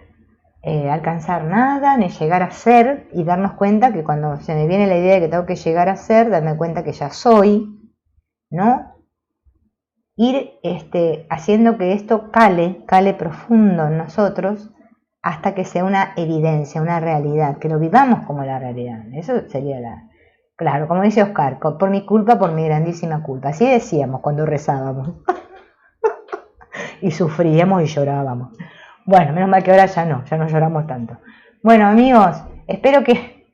Speaker 1: alcanzar nada, ni llegar a ser, y darnos cuenta que cuando se me viene la idea de que tengo que llegar a ser, darme cuenta que ya soy, ¿no? Ir haciendo que esto cale profundo en nosotros hasta que sea una evidencia, una realidad, que lo vivamos como la realidad. Eso sería claro, como dice Oscar, por mi culpa, por mi grandísima culpa. Así decíamos cuando rezábamos. Y sufríamos y llorábamos. Bueno, menos mal que ahora ya no lloramos tanto. Bueno, amigos, espero que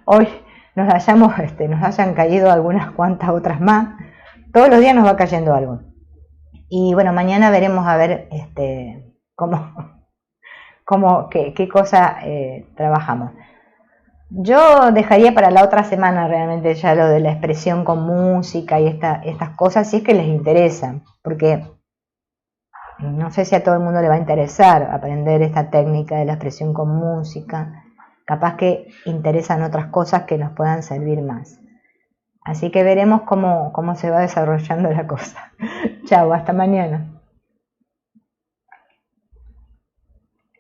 Speaker 1: hoy nos hayan caído algunas cuantas otras más. Todos los días nos va cayendo algo. Y bueno, mañana veremos a ver qué cosa trabajamos. Yo dejaría para la otra semana realmente ya lo de la expresión con música y estas cosas, si es que les interesa, porque no sé si a todo el mundo le va a interesar aprender esta técnica de la expresión con música. Capaz que interesan otras cosas que nos puedan servir más. Así que veremos cómo se va desarrollando la cosa. Chao, hasta mañana.